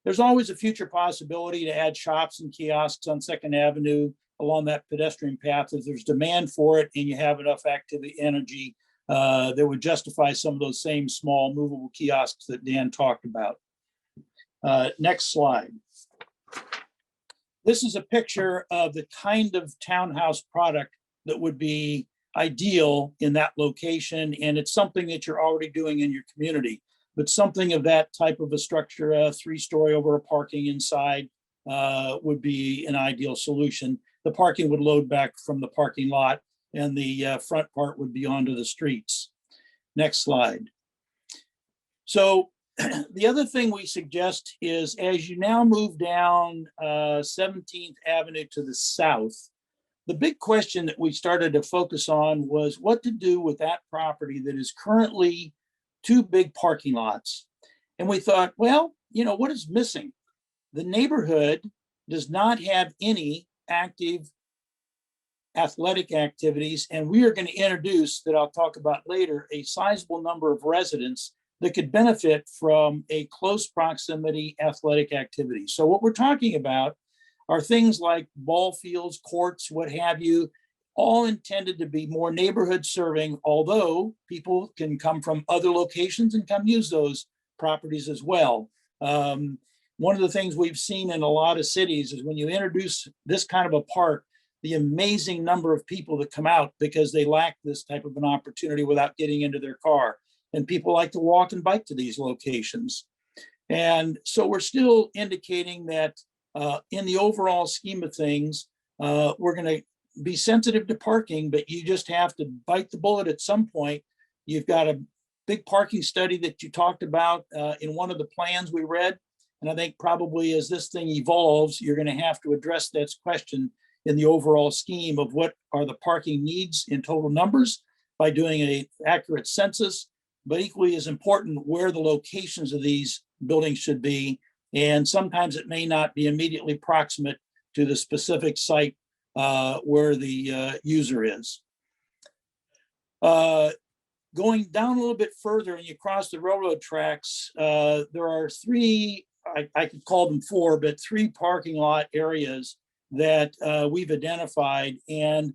There's always a future possibility to add shops and kiosks on 2nd Avenue along that pedestrian path if there's demand for it and you have enough activity energy that would justify some of those same small movable kiosks that Dan talked about. Next slide. This is a picture of the kind of townhouse product that would be ideal in that location, and it's something that you're already doing in your community, but something of that type of a structure, a 3-story over a parking inside, would be an ideal solution. The parking would load back from the parking lot, and the front part would be onto the streets. Next slide. So the other thing we suggest is, as you now move down 17th Avenue to the south, the big question that we started to focus on was what to do with that property that is currently 2 big parking lots. And we thought, well, you know, what is missing? The neighborhood does not have any active athletic activities, and we are going to introduce, that I'll talk about later, a sizable number of residents that could benefit from a close proximity athletic activity. So what we're talking about are things like ball fields, courts, what have you, all intended to be more neighborhood serving, although people can come from other locations and come use those properties as well. One of the things we've seen in a lot of cities is when you introduce this kind of a park, the amazing number of people that come out because they lack this type of an opportunity without getting into their car. And people like to walk and bike to these locations. And so we're still indicating that in the overall scheme of things, we're going to be sensitive to parking, but you just have to bite the bullet at some point. You've got a big parking study that you talked about in one of the plans we read. And I think probably as this thing evolves, you're going to have to address that question in the overall scheme of what are the parking needs in total numbers by doing an accurate census, but equally as important, where the locations of these buildings should be. And sometimes it may not be immediately proximate to the specific site where the user is. Going down a little bit further and you cross the railroad tracks, there are 3, I could call them 4, but 3 parking lot areas that we've identified. And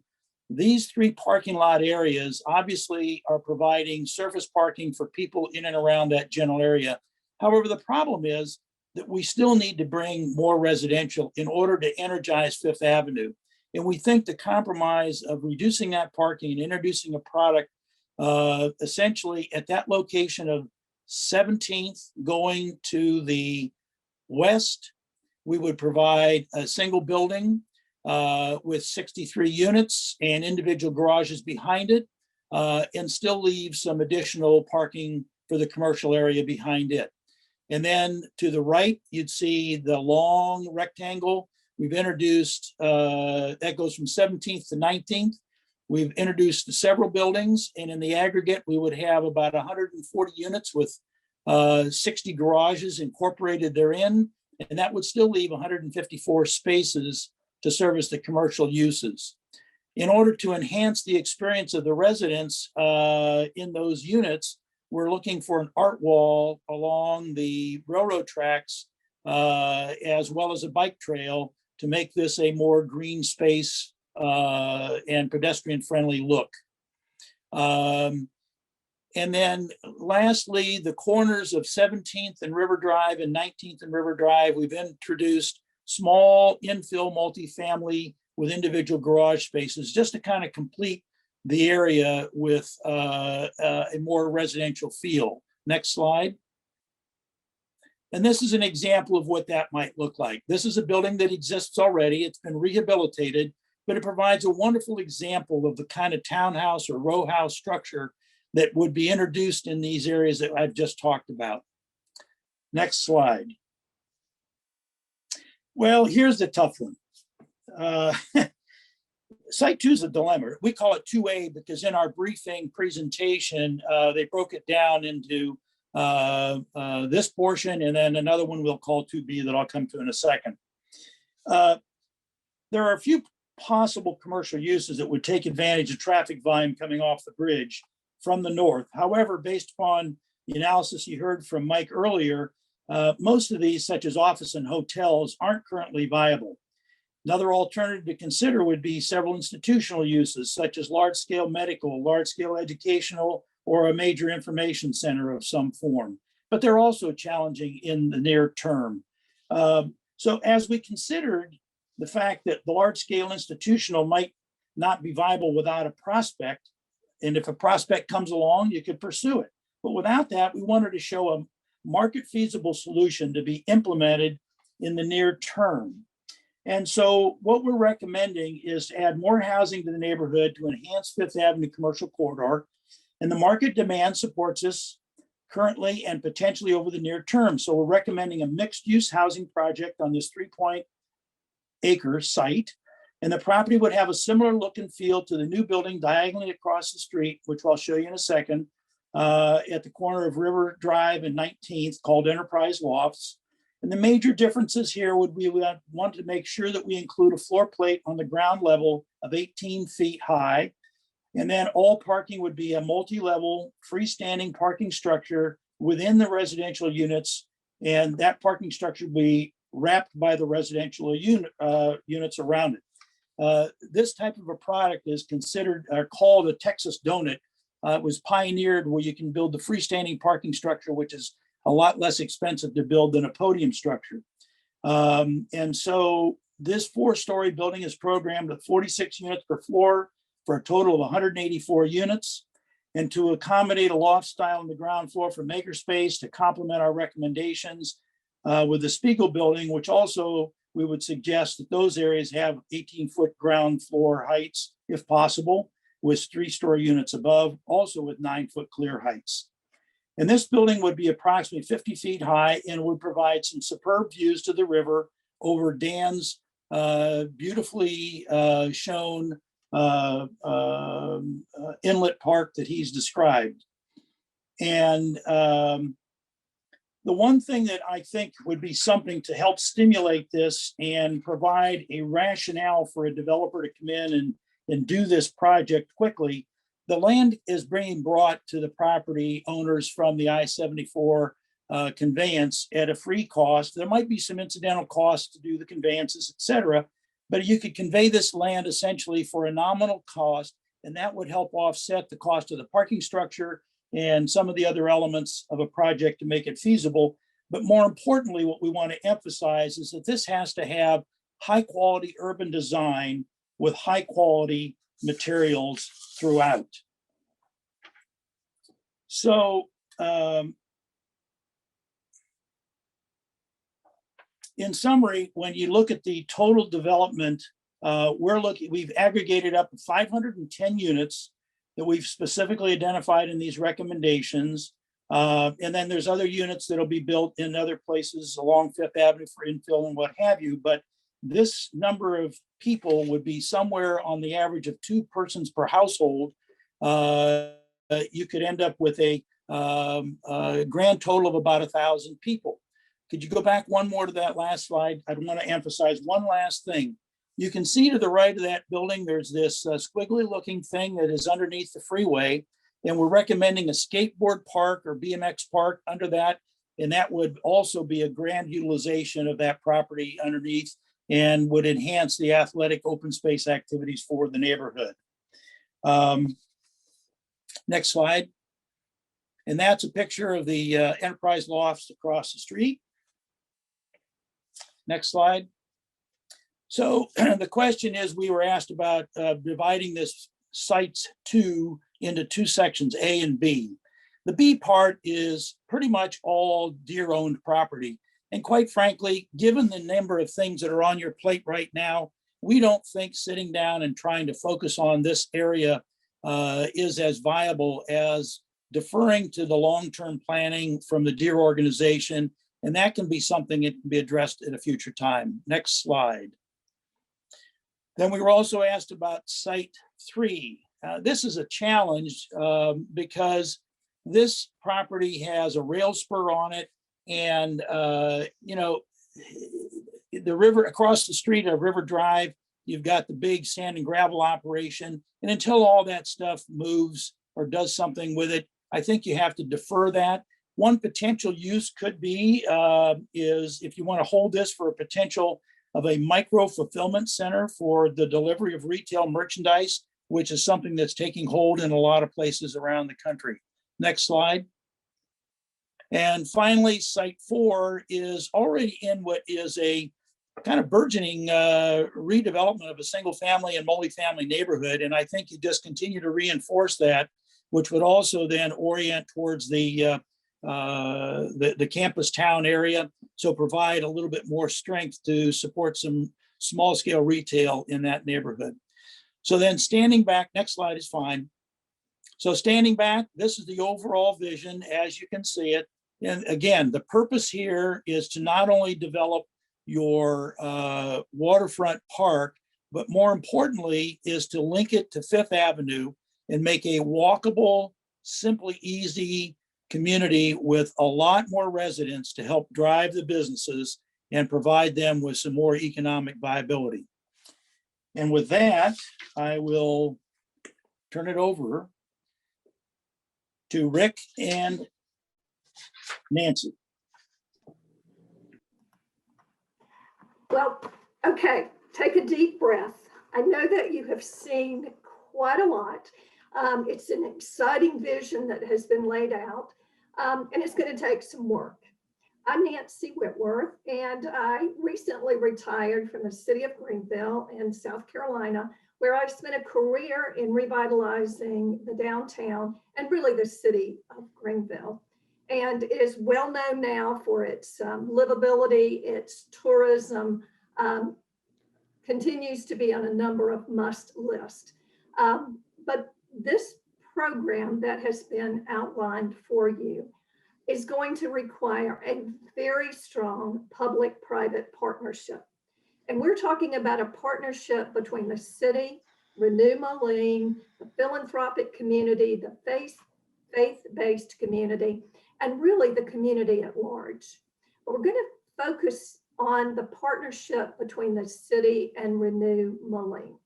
these 3 parking lot areas obviously are providing surface parking for people in and around that general area. However, the problem is that we still need to bring more residential in order to energize Fifth Avenue. And we think the compromise of reducing that parking and introducing a product essentially at that location of 17th going to the west, we would provide a single building with 63 units and individual garages behind it, and still leave some additional parking for the commercial area behind it. And then to the right, you'd see the long rectangle. We've introduced, that goes from 17th to 19th. We've introduced several buildings, and in the aggregate, we would have about 140 units with 60 garages incorporated therein, and that would still leave 154 spaces to service the commercial uses. In order to enhance the experience of the residents in those units, we're looking for an art wall along the railroad tracks as well as a bike trail to make this a more green space and pedestrian friendly look. And then lastly, the corners of 17th and River Drive and 19th and River Drive, we've introduced small infill multifamily with individual garage spaces just to kind of complete the area with a more residential feel. Next slide. And this is an example of what that might look like. This is a building that exists already. It's been rehabilitated, but it provides a wonderful example of the kind of townhouse or row house structure that would be introduced in these areas that I've just talked about. Next slide. Well, here's the tough one. Site 2 is a dilemma. We call it 2A because in our briefing presentation, they broke it down into this portion and then another one we'll call 2B that I'll come to in a second. There are a few possible commercial uses that would take advantage of traffic volume coming off the bridge from the north. However, based upon the analysis you heard from Mike earlier, most of these, such as office and hotels, aren't currently viable. Another alternative to consider would be several institutional uses, such as large-scale medical, large-scale educational, or a major information center of some form. But they're also challenging in the near term. So as we considered the fact that the large-scale institutional might not be viable without a prospect, and if a prospect comes along, you could pursue it. But without that, we wanted to show a market feasible solution to be implemented in the near term. And so what we're recommending is to add more housing to the neighborhood to enhance Fifth Avenue commercial corridor. And the market demand supports this currently and potentially over the near term. So we're recommending a mixed use housing project on this 3-acre site. And the property would have a similar look and feel to the new building diagonally across the street, which I'll show you in a second, at the corner of River Drive and 19th, called Enterprise Lofts. And the major differences here would be we want to make sure that we include a floor plate on the ground level of 18 feet high. And then all parking would be a multi-level freestanding parking structure within the residential units. And that parking structure would be wrapped by the residential units around it. This type of a product is considered called a Texas donut. It was pioneered where you can build the freestanding parking structure, which is a lot less expensive to build than a podium structure. And so this 4-story building is programmed with 46 units per floor for a total of 184 units. And to accommodate a loft style on the ground floor for makerspace to complement our recommendations with the Spiegel building, which also we would suggest that those areas have 18-foot ground floor heights, if possible, with 3-story units above, also with 9-foot clear heights. And this building would be approximately 50 feet high and would provide some superb views to the river over Dan's beautifully shown inlet park that he's described. And the one thing that I think would be something to help stimulate this and provide a rationale for a developer to come in and do this project quickly, the land is being brought to the property owners from the I-74 conveyance at a free cost. There might be some incidental costs to do the conveyances, et cetera, but you could convey this land essentially for a nominal cost, and that would help offset the cost of the parking structure and some of the other elements of a project to make it feasible. But more importantly, what we want to emphasize is that this has to have high quality urban design with high quality materials throughout. So in summary, when you look at the total development, we've aggregated up 510 units that we've specifically identified in these recommendations. And then there's other units that'll be built in other places along Fifth Avenue for infill and what have you. But this number of people would be somewhere on the average of 2 persons per household. You could end up with a grand total of about 1,000 people. Could you go back one more to that last slide? I want to emphasize one last thing. You can see to the right of that building, there's this squiggly looking thing that is underneath the freeway. And we're recommending a skateboard park or BMX park under that. And that would also be a grand utilization of that property underneath and would enhance the athletic open space activities for the neighborhood. Next slide. And that's a picture of the Enterprise Lofts across the street. Next slide. So the question is, we were asked about dividing this sites into 2 sections, A and B. The B part is pretty much all Deere-owned property. And quite frankly, given the number of things that are on your plate right now, we don't think sitting down and trying to focus on this area is as viable as deferring to the long-term planning from the Deere organization. And that can be something that can be addressed at a future time. Next slide. Then we were also asked about Site 3. This is a challenge because this property has a rail spur on it, and you know, the river across the street of River Drive, you've got the big sand and gravel operation, and until all that stuff moves or does something with it, I think you have to defer that. One potential use could be is if you want to hold this for a potential of a micro fulfillment center for the delivery of retail merchandise, which is something that's taking hold in a lot of places around the country. Next slide. And finally, Site 4 is already in what is a kind of burgeoning redevelopment of a single family and multifamily neighborhood. And I think you just continue to reinforce that, which would also then orient towards the campus town area. So provide a little bit more strength to support some small scale retail in that neighborhood. So then standing back, next slide is fine. So standing back, this is the overall vision as you can see it. And again, the purpose here is to not only develop your waterfront park, but more importantly is to link it to Fifth Avenue and make a walkable, simply easy community with a lot more residents to help drive the businesses and provide them with some more economic viability. And with that, I will turn it over to Rick and Nancy. Well, okay, take a deep breath. I know that you have seen quite a lot. It's an exciting vision that has been laid out, and it's going to take some work. I'm Nancy Whitworth, and I recently retired from the city of Greenville in South Carolina, where I've spent a career in revitalizing the downtown and really the city of Greenville. And it is well known now for its livability, its tourism, continues to be on a number of must lists. But this program that has been outlined for you is going to require a very strong public-private partnership. And we're talking about a partnership between the city, Renew Moline, the philanthropic community, the faith-based community, and really the community at large. But we're going to focus on the partnership between the city and Renew Moline.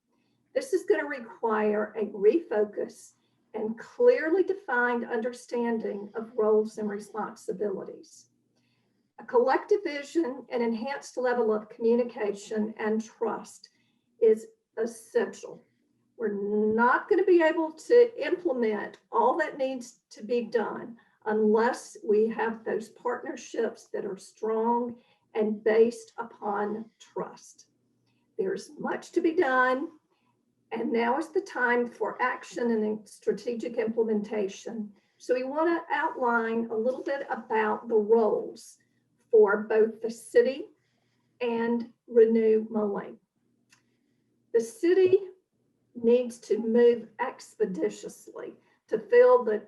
This is going to require a refocus and clearly defined understanding of roles and responsibilities. A collective vision and enhanced level of communication and trust is essential. We're not going to be able to implement all that needs to be done unless we have those partnerships that are strong and based upon trust. There's much to be done, and now is the time for action and strategic implementation. So we want to outline a little bit about the roles for both the city and Renew Moline. The city needs to move expeditiously to fill the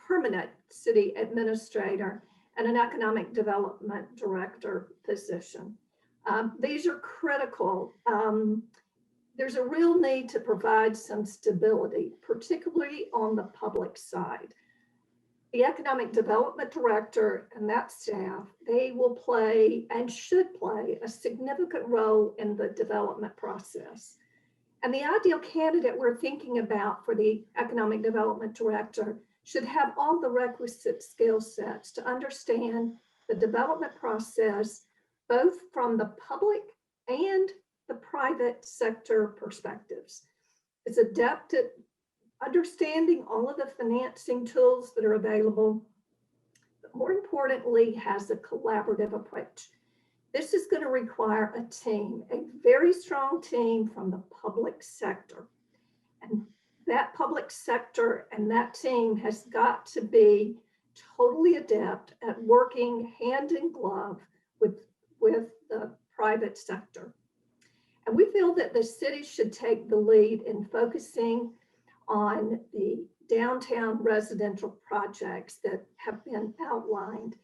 permanent city administrator and an economic development director position. These are critical. There's a real need to provide some stability, particularly on the public side. The economic development director and that staff, they will play and should play a significant role in the development process. And the ideal candidate we're thinking about for the economic development director should have all the requisite skill sets to understand the development process, both from the public and the private sector perspectives. It's adept at understanding all of the financing tools that are available, but more importantly, has a collaborative approach. This is going to require a team, a very strong team from the public sector. And that public sector and that team has got to be totally adept at working hand in glove with the private sector. And we feel that the city should take the lead in focusing on the downtown residential projects that have been outlined.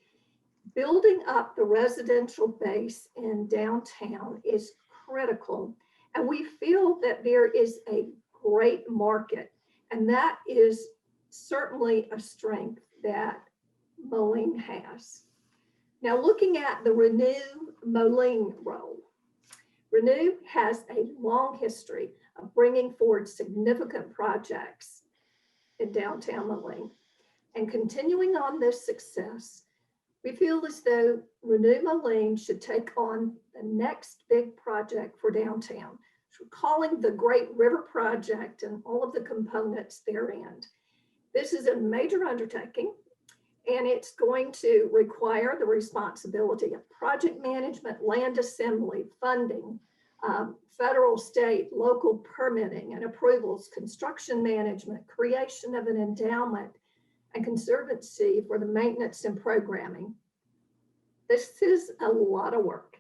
Building up the residential base in downtown is critical. And we feel that there is a great market, and that is certainly a strength that Moline has. Now, looking at the Renew Moline role, Renew has a long history of bringing forward significant projects in downtown Moline. And continuing on this success, we feel as though Renew Moline should take on the next big project for downtown, which we're calling the Great River Project and all of the components therein. This is a major undertaking, and it's going to require the responsibility of project management, land assembly, funding, federal, state, local permitting and approvals, construction management, creation of an endowment, and conservancy for the maintenance and programming. This is a lot of work,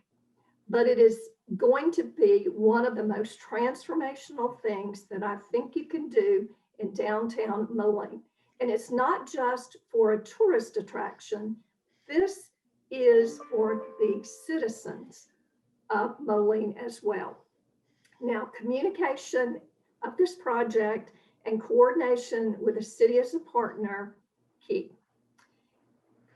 but it is going to be one of the most transformational things that I think you can do in downtown Moline. And it's not just for a tourist attraction. This is for the citizens of Moline as well. Now, communication of this project and coordination with the city as a partner, key.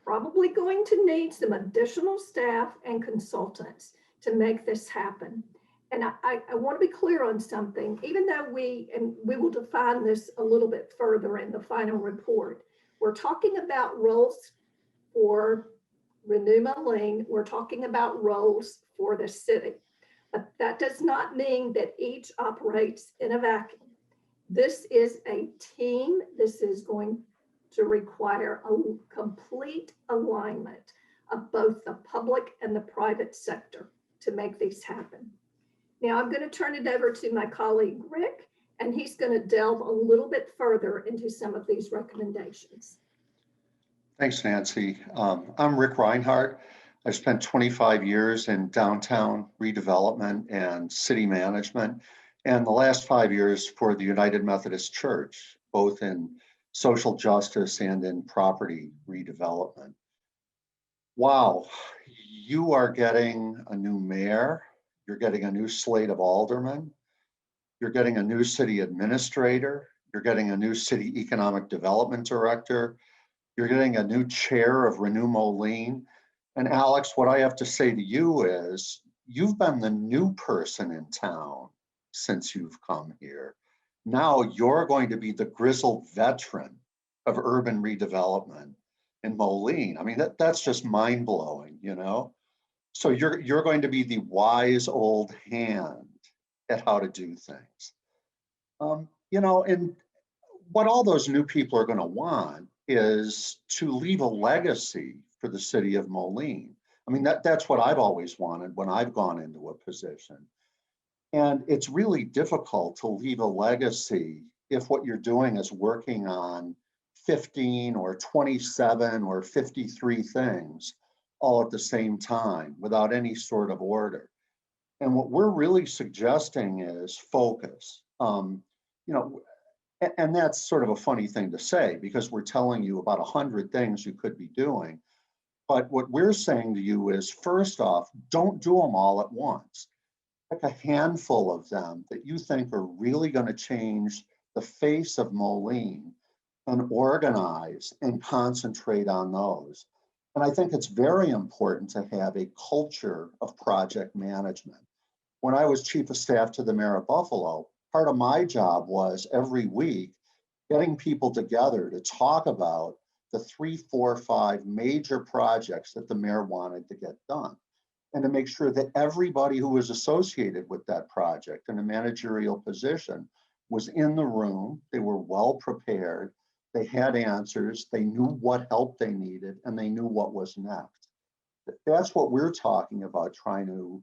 Probably going to need some additional staff and consultants to make this happen. And I want to be clear on something, even though we will define this a little bit further in the final report, we're talking about roles for Renew Moline, we're talking about roles for the city. But that does not mean that each operates in a vacuum. This is a team. This is going to require a complete alignment of both the public and the private sector to make these happen. Now I'm going to turn it over to my colleague, Rick, and he's going to delve a little bit further into some of these recommendations. Thanks, Nancy. I'm Rick Reinhardt. I've spent 25 years in downtown redevelopment and city management, and the last 5 years for the United Methodist Church, both in social justice and in property redevelopment. Wow, you are getting a new mayor, you're getting a new slate of aldermen, you're getting a new city administrator, you're getting a new city economic development director, you're getting a new chair of Renew Moline. And Alex, what I have to say to you is, you've been the new person in town since you've come here. Now you're going to be the grizzled veteran of urban redevelopment in Moline. I mean, that's just mind-blowing, you know? So you're going to be the wise old hand at how to do things. You know, and what all those new people are going to want is to leave a legacy for the city of Moline. I mean, that's what I've always wanted when I've gone into a position. And it's really difficult to leave a legacy if what you're doing is working on 15 or 27 or 53 things all at the same time without any sort of order. And what we're really suggesting is focus. You know, and that's sort of a funny thing to say because we're telling you about 100 things you could be doing. But what we're saying to you is, first off, don't do them all at once. Pick a handful of them that you think are really going to change the face of Moline and organize and concentrate on those. And I think it's very important to have a culture of project management. When I was chief of staff to the mayor of Buffalo, part of my job was every week getting people together to talk about the 3, 4, 5 major projects that the mayor wanted to get done, and to make sure that everybody who was associated with that project in a managerial position was in the room, they were well prepared, they had answers, they knew what help they needed, and they knew what was next. That's what we're talking about, trying to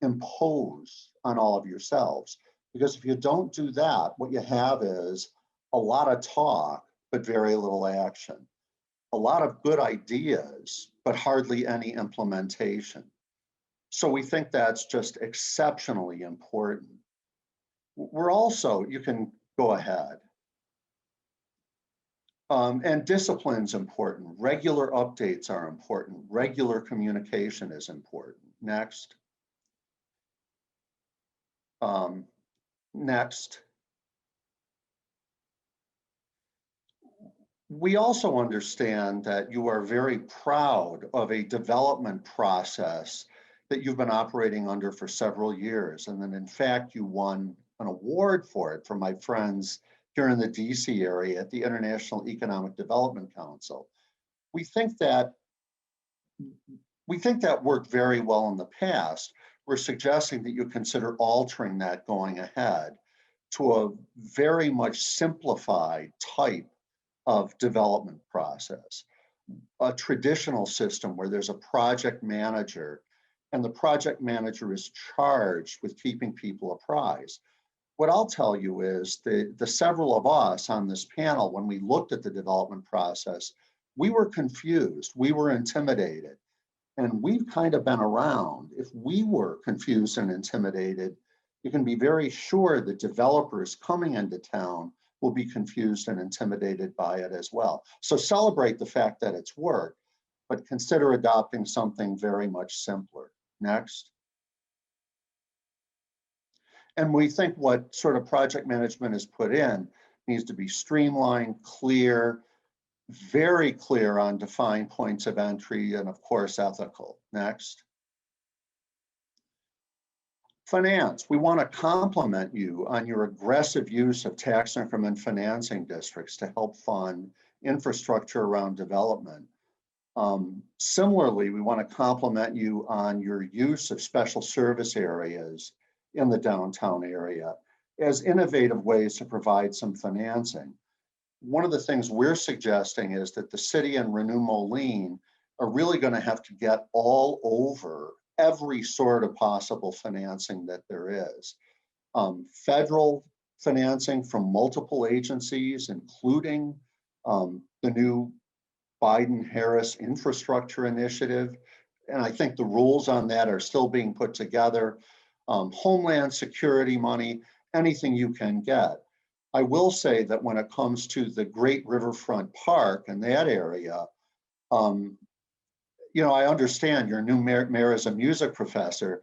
impose on all of yourselves. Because if you don't do that, what you have is a lot of talk, but very little action. A lot of good ideas, but hardly any implementation. So we think that's just exceptionally important. We're also, you can go ahead. And discipline's important. Regular updates are important. Regular communication is important. Next. Next. We also understand that you are very proud of a development process that you've been operating under for several years. And then in fact, you won an award for it from my friends here in the DC area at the International Economic Development Council. We think that worked very well in the past. We're suggesting that you consider altering that going ahead to a very much simplified type of development process, a traditional system where there's a project manager and the project manager is charged with keeping people apprised. What I'll tell you is the several of us on this panel, when we looked at the development process, we were confused, we were intimidated, and we've kind of been around. If we were confused and intimidated, you can be very sure that developers coming into town will be confused and intimidated by it as well. So celebrate the fact that it's worked, but consider adopting something very much simpler. Next. And we think what sort of project management is put in needs to be streamlined, clear, very clear on defined points of entry, and of course, ethical. Next. Finance, we want to compliment you on your aggressive use of tax increment financing districts to help fund infrastructure around development. Similarly, we want to compliment you on your use of special service areas in the downtown area as innovative ways to provide some financing. One of the things we're suggesting is that the city and Renew Moline are really going to have to get all over every sort of possible financing that there is. Federal financing from multiple agencies, including the new Biden-Harris infrastructure initiative. And I think the rules on that are still being put together. Homeland security money, anything you can get. I will say that when it comes to the Great Riverfront Park and that area, you know, I understand your new mayor is a music professor.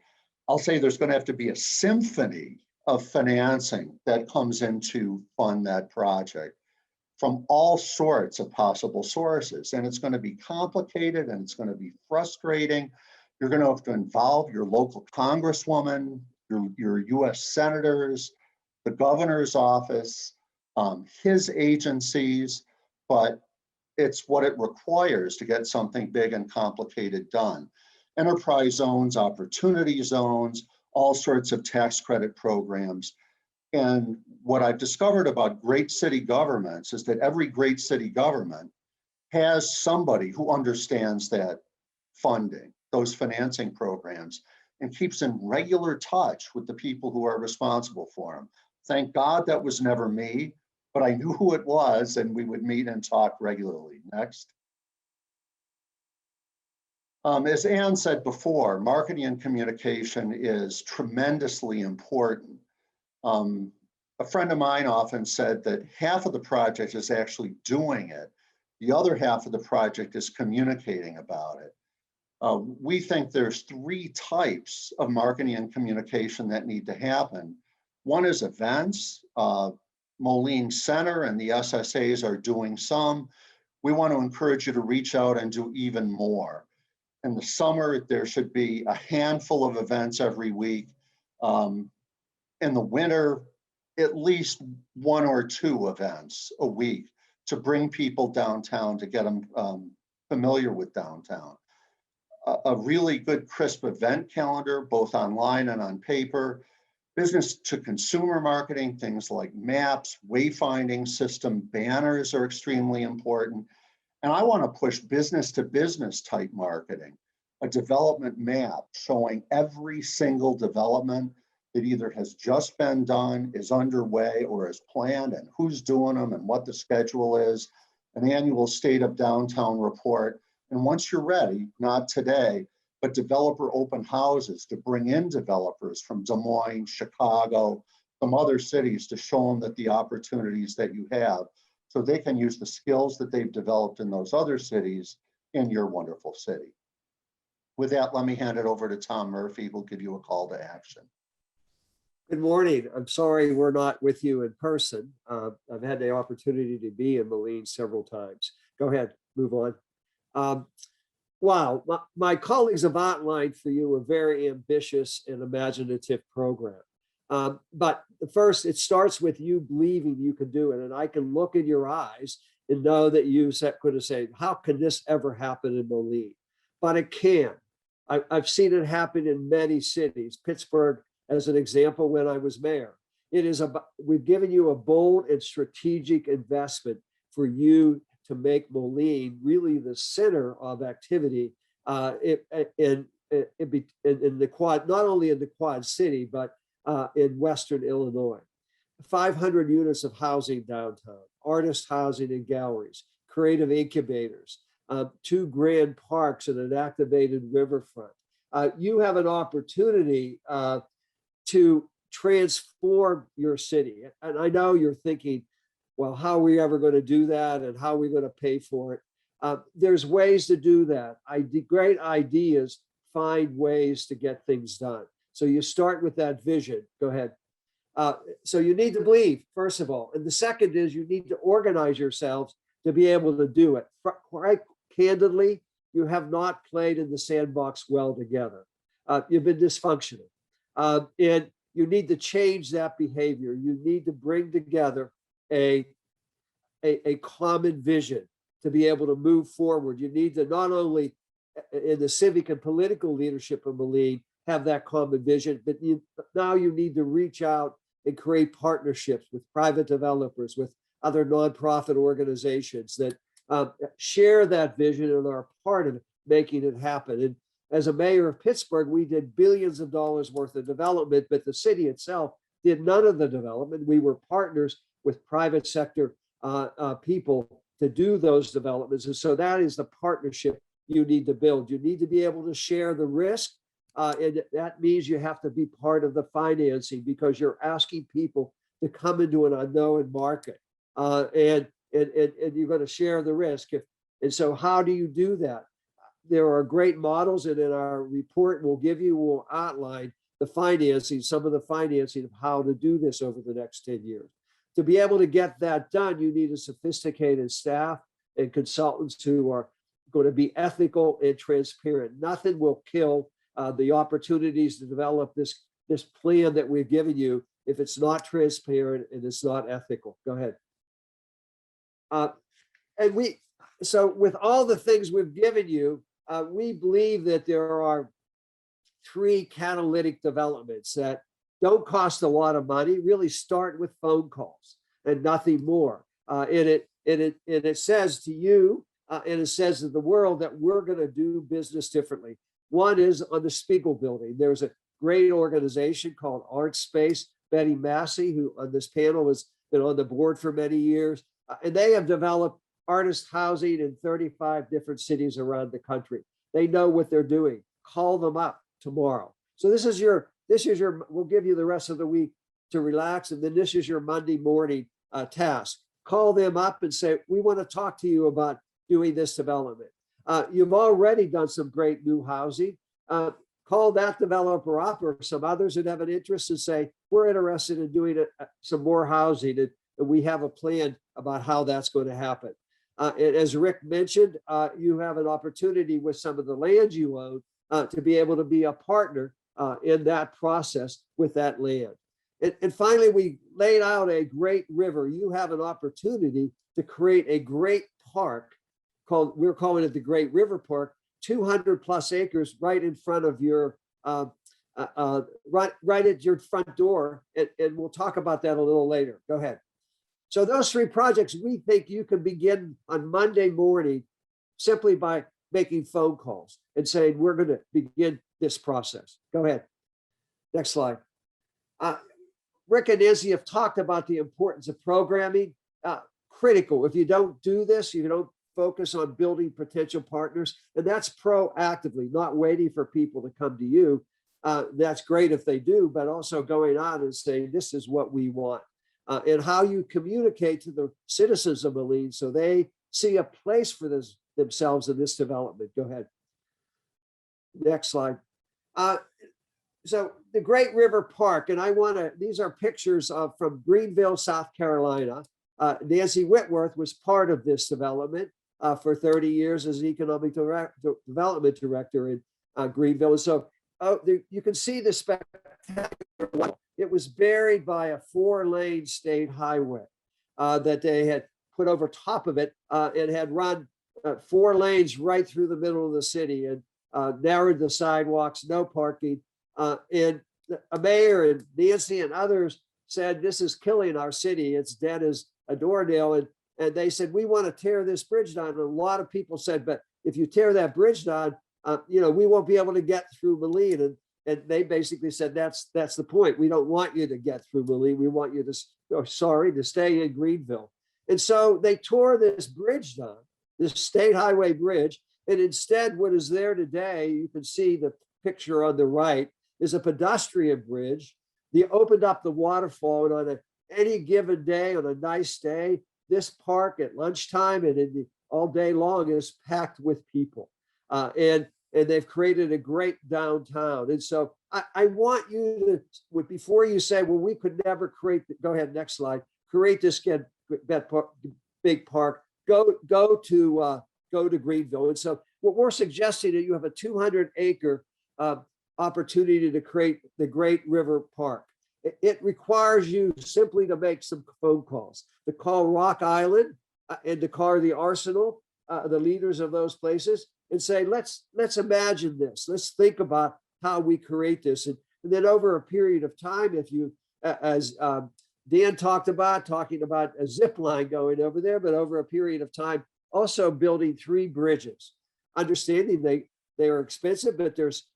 I'll say there's going to have to be a symphony of financing that comes in to fund that project from all sorts of possible sources. And it's going to be complicated and it's going to be frustrating. You're going to have to involve your local congresswoman, your US senators, the governor's office, his agencies, but it's what it requires to get something big and complicated done. Enterprise zones, opportunity zones, all sorts of tax credit programs. And what I've discovered about great city governments is that every great city government has somebody who understands that funding, those financing programs, and keeps in regular touch with the people who are responsible for them. Thank God that was never me, but I knew who it was, and we would meet and talk regularly. Next. As Ann said before, marketing and communication is tremendously important. A friend of mine often said that half of the project is actually doing it. The other half of the project is communicating about it. We think there's 3 types of marketing and communication that need to happen. One is events. Moline Center and the SSAs are doing some. We want to encourage you to reach out and do even more. In the summer, there should be a handful of events every week. In the winter, at least 1 or 2 events a week to bring people downtown, to get them familiar with downtown. A really good crisp event calendar, both online and on paper. Business to consumer marketing, things like maps, wayfinding system, banners are extremely important. And I want to push business to business type marketing, a development map showing every single development that either has just been done, is underway, or is planned, and who's doing them and what the schedule is, an annual state of downtown report. And once you're ready, not today, but developer open houses to bring in developers from Des Moines, Chicago, some other cities to show them that the opportunities that you have, so they can use the skills that they've developed in those other cities in your wonderful city. With that, let me hand it over to Tom Murphy, who'll give you a call to action. Good morning. I'm sorry we're not with you in person. I've had the opportunity to be in Moline several times. Go ahead, move on. Wow, my colleagues have outlined for you a very ambitious and imaginative program. But first, it starts with you believing you can do it. And I can look in your eyes and know that you could have said, how can this ever happen in Moline? But it can. I've seen it happen in many cities. Pittsburgh, as an example, when I was mayor. It is about, we've given you a bold and strategic investment for you to make Moline really the center of activity in the Quad, not only in the Quad City, but in Western Illinois. 500 units of housing downtown, artist housing and galleries, creative incubators, 2 grand parks and an activated riverfront. You have an opportunity to transform your city. And I know you're thinking, well, how are we ever going to do that? And how are we going to pay for it? There's ways to do that. Great ideas find ways to get things done. So you start with that vision. Go ahead. So you need to believe, first of all. And the second is you need to organize yourselves to be able to do it. Quite candidly, you have not played in the sandbox well together. You've been dysfunctional. And you need to change that behavior. You need to bring together a common vision to be able to move forward. You need to not only in the civic and political leadership of Moline have that common vision, but now you need to reach out and create partnerships with private developers, with other nonprofit organizations that share that vision and are part of making it happen. And as a mayor of Pittsburgh, we did billions of dollars worth of development, but the city itself did none of the development. We were partners with private sector people to do those developments. And so that is the partnership you need to build. You need to be able to share the risk. And that means you have to be part of the financing because you're asking people to come into an unknown market. And you're going to share the risk. And so how do you do that? There are great models, and in our report we'll outline the financing, some of the financing of how to do this over the next 10 years. To be able to get that done, you need a sophisticated staff and consultants who are going to be ethical and transparent. Nothing will kill the opportunities to develop this plan that we've given you if it's not transparent and it's not ethical. Go ahead. So with all the things we've given you, we believe that there are 3 catalytic developments that don't cost a lot of money, really start with phone calls and nothing more. And it says to you and it says to the world that we're going to do business differently. One is on the Spiegel building. There's a great organization called Art Space. Betty Massey, who on this panel has been on the board for many years, and they have developed artist housing in 35 different cities around the country. They know what they're doing. Call them up tomorrow. So this is your, we'll give you the rest of the week to relax. And then this is your Monday morning task. Call them up and say, we want to talk to you about doing this development. You've already done some great new housing. Call that developer up or some others that have an interest and say, we're interested in doing some more housing, and we have a plan about how that's going to happen. And as Rick mentioned, you have an opportunity with some of the land you own to be able to be a partner in that process with that land. And finally, we laid out a great river. You have an opportunity to create a great park called, we're calling it the Great River Park, 200 plus acres right in front of your, right at your front door. And we'll talk about that a little later. Go ahead. So those three projects, we think you can begin on Monday morning simply by making phone calls and saying, we're going to begin this process. Go ahead. Next slide. Rick and Nancy have talked about the importance of programming. Critical. If you don't do this, you don't focus on building potential partners, and that's proactively, not waiting for people to come to you. That's great if they do, but also going on and saying, this is what we want. And how you communicate to the citizens of Moline so they see a place for themselves in this development. Go ahead. Next slide. So the Great River Park, and these are pictures from Greenville, South Carolina. Nancy Whitworth was part of this development for 30 years as an economic development director in Greenville. And so you can see the spectacular. It was buried by a 4-lane state highway that they had put over top of it and had run 4 lanes right through the middle of the city and narrowed the sidewalks, no parking. And a mayor and Nancy and others said, this is killing our city. It's dead as a doornail. And they said, we want to tear this bridge down. And a lot of people said, but if you tear that bridge down, we won't be able to get through Moline. And they basically said, that's the point. We don't want you to get through Moline. We want you to stay in Greenville. And so they tore this bridge down, this state highway bridge. And instead, what is there today, you can see the picture on the right, is a pedestrian bridge. They opened up the waterfall, and on any given day, on a nice day, this park at lunchtime and all day long is packed with people. And they've created a great downtown. And so I want you to, before you say, well, we could never create, go ahead, next slide, create this big park, go to Greenville. And so what we're suggesting that you have a 200-acre opportunity to create the Great River Park. It requires you simply to make some phone calls, to call Rock Island and to call the Arsenal, the leaders of those places, and say, let's imagine this. Let's think about how we create this. And then over a period of time, if you, as Dan talking about a zip line going over there, but over a period of time, also building 3 bridges, understanding they are expensive, but there's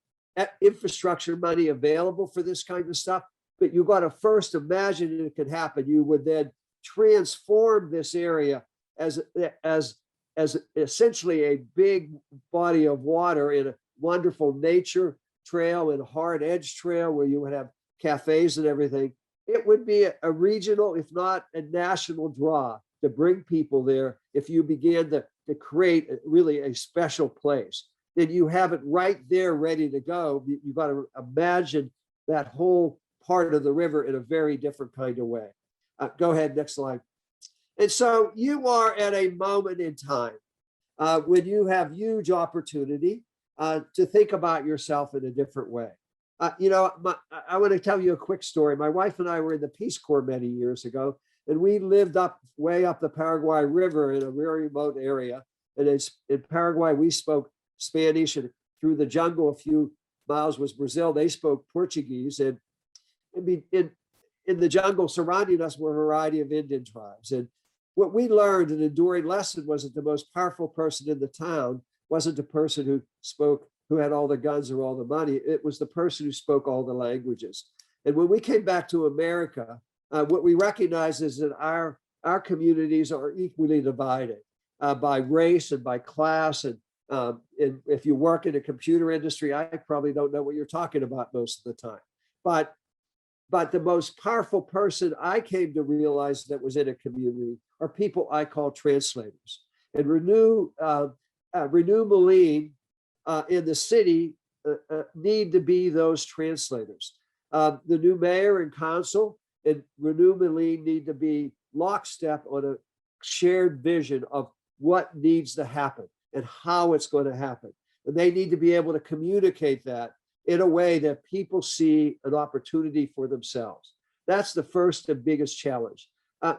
infrastructure money available for this kind of stuff. But you got to first imagine it could happen. You would then transform this area as essentially a big body of water in a wonderful nature trail and hard edge trail where you would have cafes and everything. It would be a regional, if not a national draw to bring people there. If you began to create really a special place, then you have it right there ready to go. You've got to imagine that whole part of the river in a very different kind of way. Go ahead, next slide. And so you are at a moment in time when you have huge opportunity to think about yourself in a different way. I want to tell you a quick story. My wife and I were in the Peace Corps many years ago, and we lived way up the Paraguay River in a very remote area. And in Paraguay, we spoke Spanish, and through the jungle, a few miles was Brazil. They spoke Portuguese, and in the jungle surrounding us were a variety of Indian tribes. And what we learned, an enduring lesson, was that the most powerful person in the town wasn't the person who spoke, who had all the guns or all the money. It was the person who spoke all the languages. And when we came back to America, what we recognized is that our communities are equally divided by race and by class. And if you work in a computer industry, I probably don't know what you're talking about most of the time. But the most powerful person I came to realize that was in a community are people I call translators. And Renew Moline in the city need to be those translators. The new mayor and council and Renew Moline need to be lockstep on a shared vision of what needs to happen and how it's going to happen. And they need to be able to communicate that in a way that people see an opportunity for themselves. That's the first and biggest challenge.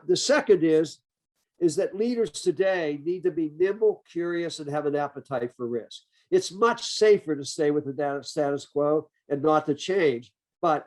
The second is that leaders today need to be nimble, curious, and have an appetite for risk. It's much safer to stay with the status quo and not to change. But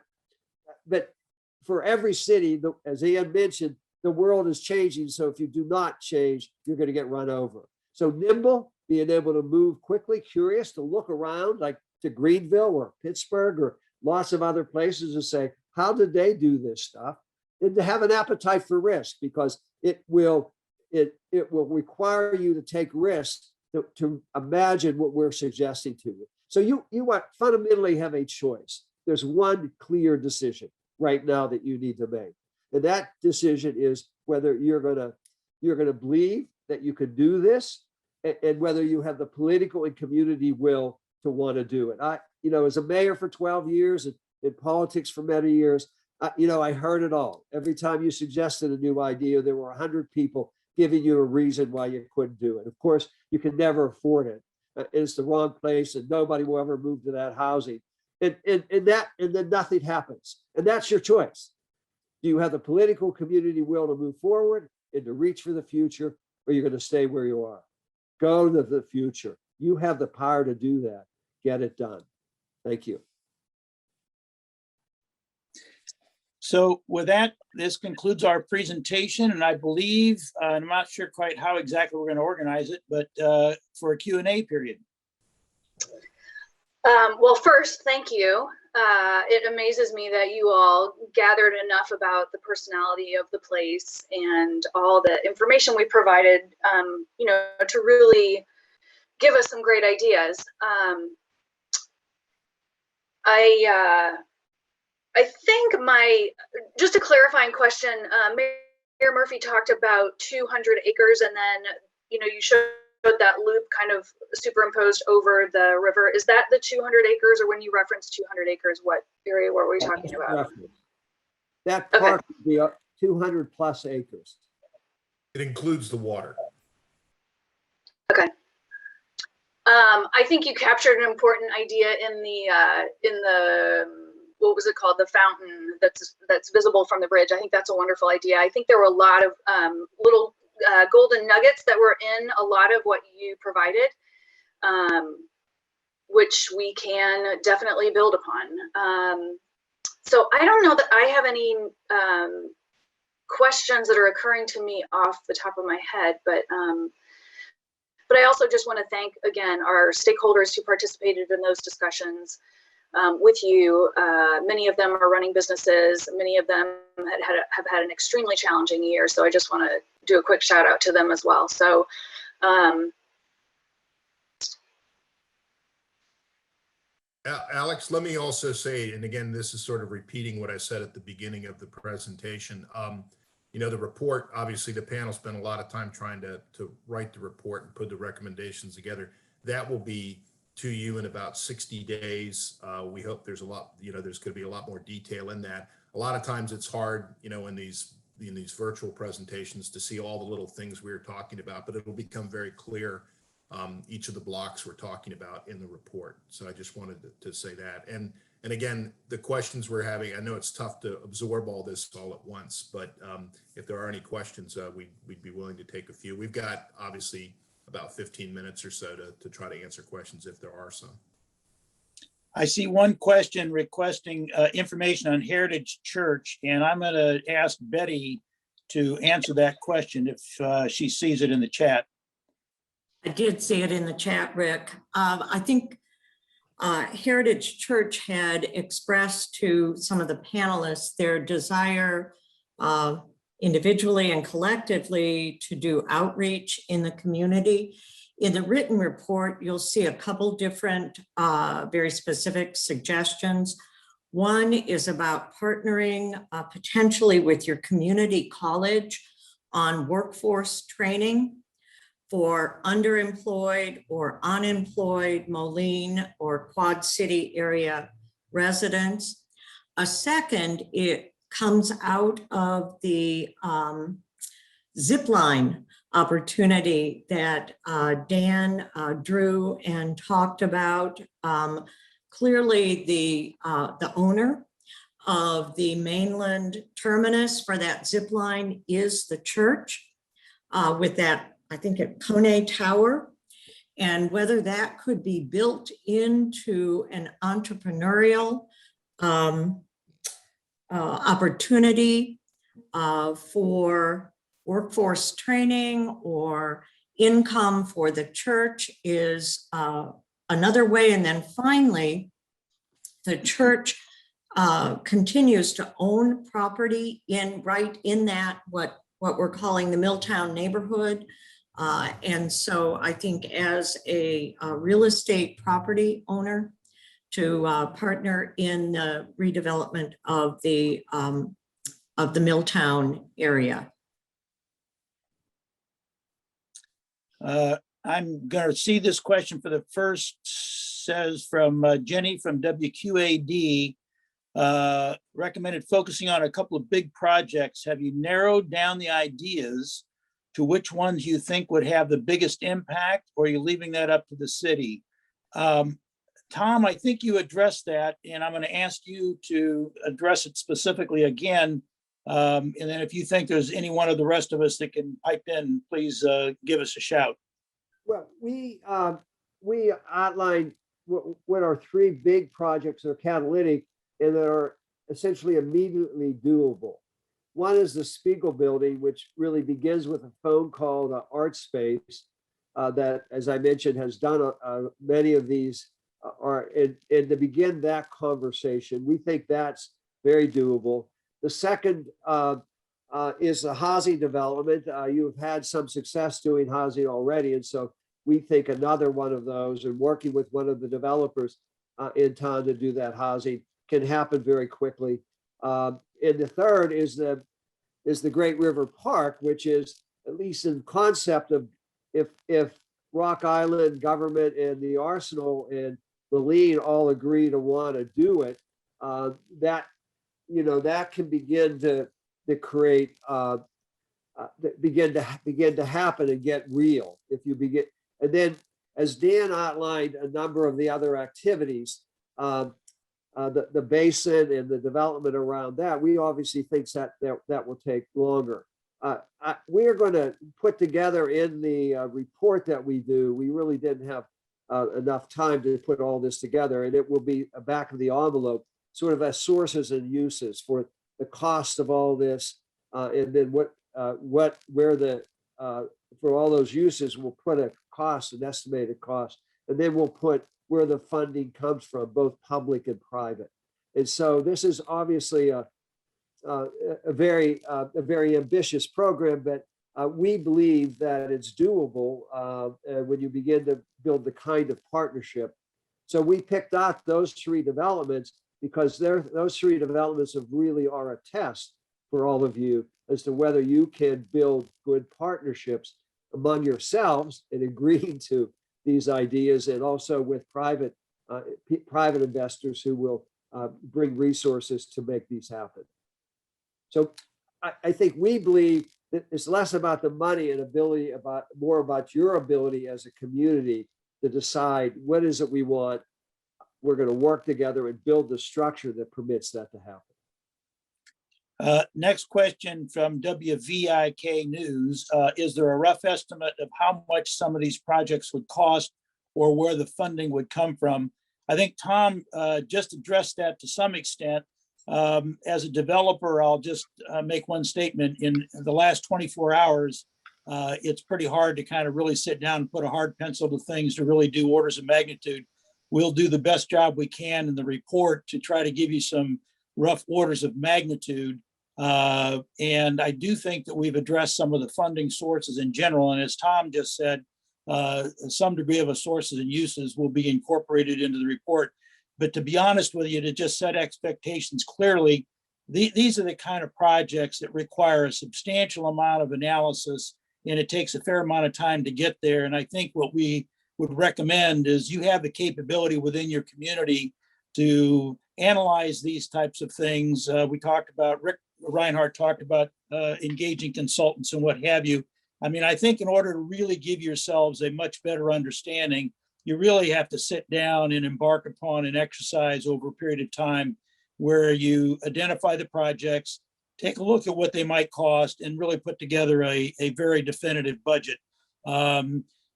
for every city, as Ian mentioned, the world is changing. So if you do not change, you're going to get run over. So nimble, being able to move quickly, curious, to look around, like to Greenville or Pittsburgh or lots of other places, and say, how did they do this stuff? And to have an appetite for risk, because it will require you to take risks to imagine what we're suggesting to you. So you fundamentally have a choice. There's one clear decision right now that you need to make. And that decision is whether you're gonna believe that you can do this, and whether you have the political and community will to want to do it. As a mayor for 12 years and in politics for many years, I heard it all. Every time you suggested a new idea, there were 100 people giving you a reason why you couldn't do it. Of course, you can never afford it. It's the wrong place, and nobody will ever move to that housing. And then nothing happens. And that's your choice. Do you have the political community will to move forward and to reach for the future, or you're going to stay where you are? Go to the future. You have the power to do that. Get it done. Thank you. So with that, this concludes our presentation, and I believe, I'm not sure quite how exactly we're going to organize it, but for a Q&A period. Well, first, thank you. It amazes me that you all gathered enough about the personality of the place and all the information we provided, to really give us some great ideas. I think just a clarifying question, Mayor Murphy talked about 200 acres, and then, you showed that loop kind of superimposed over the river. Is that the 200 acres, or when you referenced 200 acres, what area were we talking about? That park would be 200 plus acres. It includes the water. Okay. I think you captured an important idea in the what was it called? The fountain that's visible from the bridge. I think that's a wonderful idea. I think there were a lot of little golden nuggets that were in a lot of what you provided, which we can definitely build upon. So I don't know that I have any questions that are occurring to me off the top of my head, but I also just want to thank again our stakeholders who participated in those discussions with you. Many of them are running businesses. Many of them have had an extremely challenging year. So I just want to do a quick shout out to them as well. So Alex, let me also say, and again, this is sort of repeating what I said at the beginning of the presentation. The report, obviously the panel spent a lot of time trying to write the report and put the recommendations together. That will be to you in about 60 days. We hope there's a lot, there's going to be a lot more detail in that. A lot of times it's hard, in these virtual presentations to see all the little things we were talking about, but it'll become very clear each of the blocks we're talking about in the report. So I just wanted to say that. And again, the questions we're having, I know it's tough to absorb all this all at once, but if there are any questions, we'd be willing to take a few. We've got obviously about 15 minutes or so to try to answer questions if there are some. I see one question requesting information on Heritage Church, and I'm going to ask Betty to answer that question if she sees it in the chat. I did see it in the chat, Rick. I think Heritage Church had expressed to some of the panelists their desire individually and collectively to do outreach in the community. In the written report, you'll see a couple different very specific suggestions. One is about partnering potentially with your community college on workforce training for underemployed or unemployed Moline or Quad City area residents. A second, it comes out of the zipline opportunity that Dan drew and talked about. Clearly, the owner of the mainland terminus for that zipline is the church with that, I think, at Kone Tower, and whether that could be built into an entrepreneurial opportunity for workforce training or income for the church is another way. And then finally, the church continues to own property right in that, what we're calling the Milltown Neighborhood. And so I think as a real estate property owner to partner in the redevelopment of the Milltown area. I'm going to see this question for the first, says from Jenny from WQAD. Recommended focusing on a couple of big projects. Have you narrowed down the ideas to which ones you think would have the biggest impact, or are you leaving that up to the city? Tom, I think you addressed that, and I'm going to ask you to address it specifically again. And then if you think there's any one of the rest of us that can pipe in, please give us a shout. Well, we outlined what our three big projects are catalytic and that are essentially immediately doable. One is the Spiegel building, which really begins with a phone call to Art Space that, as I mentioned, has done many of these and to begin that conversation. We think that's very doable. The second is the housing development. You've had some success doing housing already, and so we think another one of those and working with one of the developers in town to do that housing can happen very quickly. And the third is the Great River Park, which is, at least in concept, of if Rock Island government and the Arsenal and Moline all agree to want to do it, that can begin to create begin to happen and get real. If you begin, and then as Dan outlined a number of the other activities, the basin and the development around that, we obviously think that will take longer. We are going to put together in the report that we do. We really didn't have enough time to put all this together, and it will be a back of the envelope, sort of as sources and uses for the cost of all this, and then for all those uses, we'll put a cost, an estimated cost, and then we'll put where the funding comes from, both public and private. And so this is obviously a very ambitious program, but we believe that it's doable when you begin to build the kind of partnership. So we picked out those three developments because those three developments really are a test for all of you as to whether you can build good partnerships among yourselves and agreeing to these ideas, and also with private investors who will bring resources to make these happen. So I think we believe that it's less about the money and more about your ability as a community to decide what is it we want. We're going to work together and build the structure that permits that to happen. Next question from WVIK News. Is there a rough estimate of how much some of these projects would cost or where the funding would come from? I think Tom just addressed that to some extent. As a developer, I'll just make one statement. In the last 24 hours, it's pretty hard to kind of really sit down and put a hard pencil to things to really do orders of magnitude. We'll do the best job we can in the report to try to give you some rough orders of magnitude. And I do think that we've addressed some of the funding sources in general. And as Tom just said, some degree of a sources and uses will be incorporated into the report. But to be honest with you, to just set expectations clearly, these are the kind of projects that require a substantial amount of analysis, and it takes a fair amount of time to get there. And I think what we would recommend is you have the capability within your community to analyze these types of things. We talked about, Rick Reinhardt talked about engaging consultants and what have you. I mean, I think in order to really give yourselves a much better understanding, you really have to sit down and embark upon an exercise over a period of time where you identify the projects, take a look at what they might cost, and really put together a very definitive budget.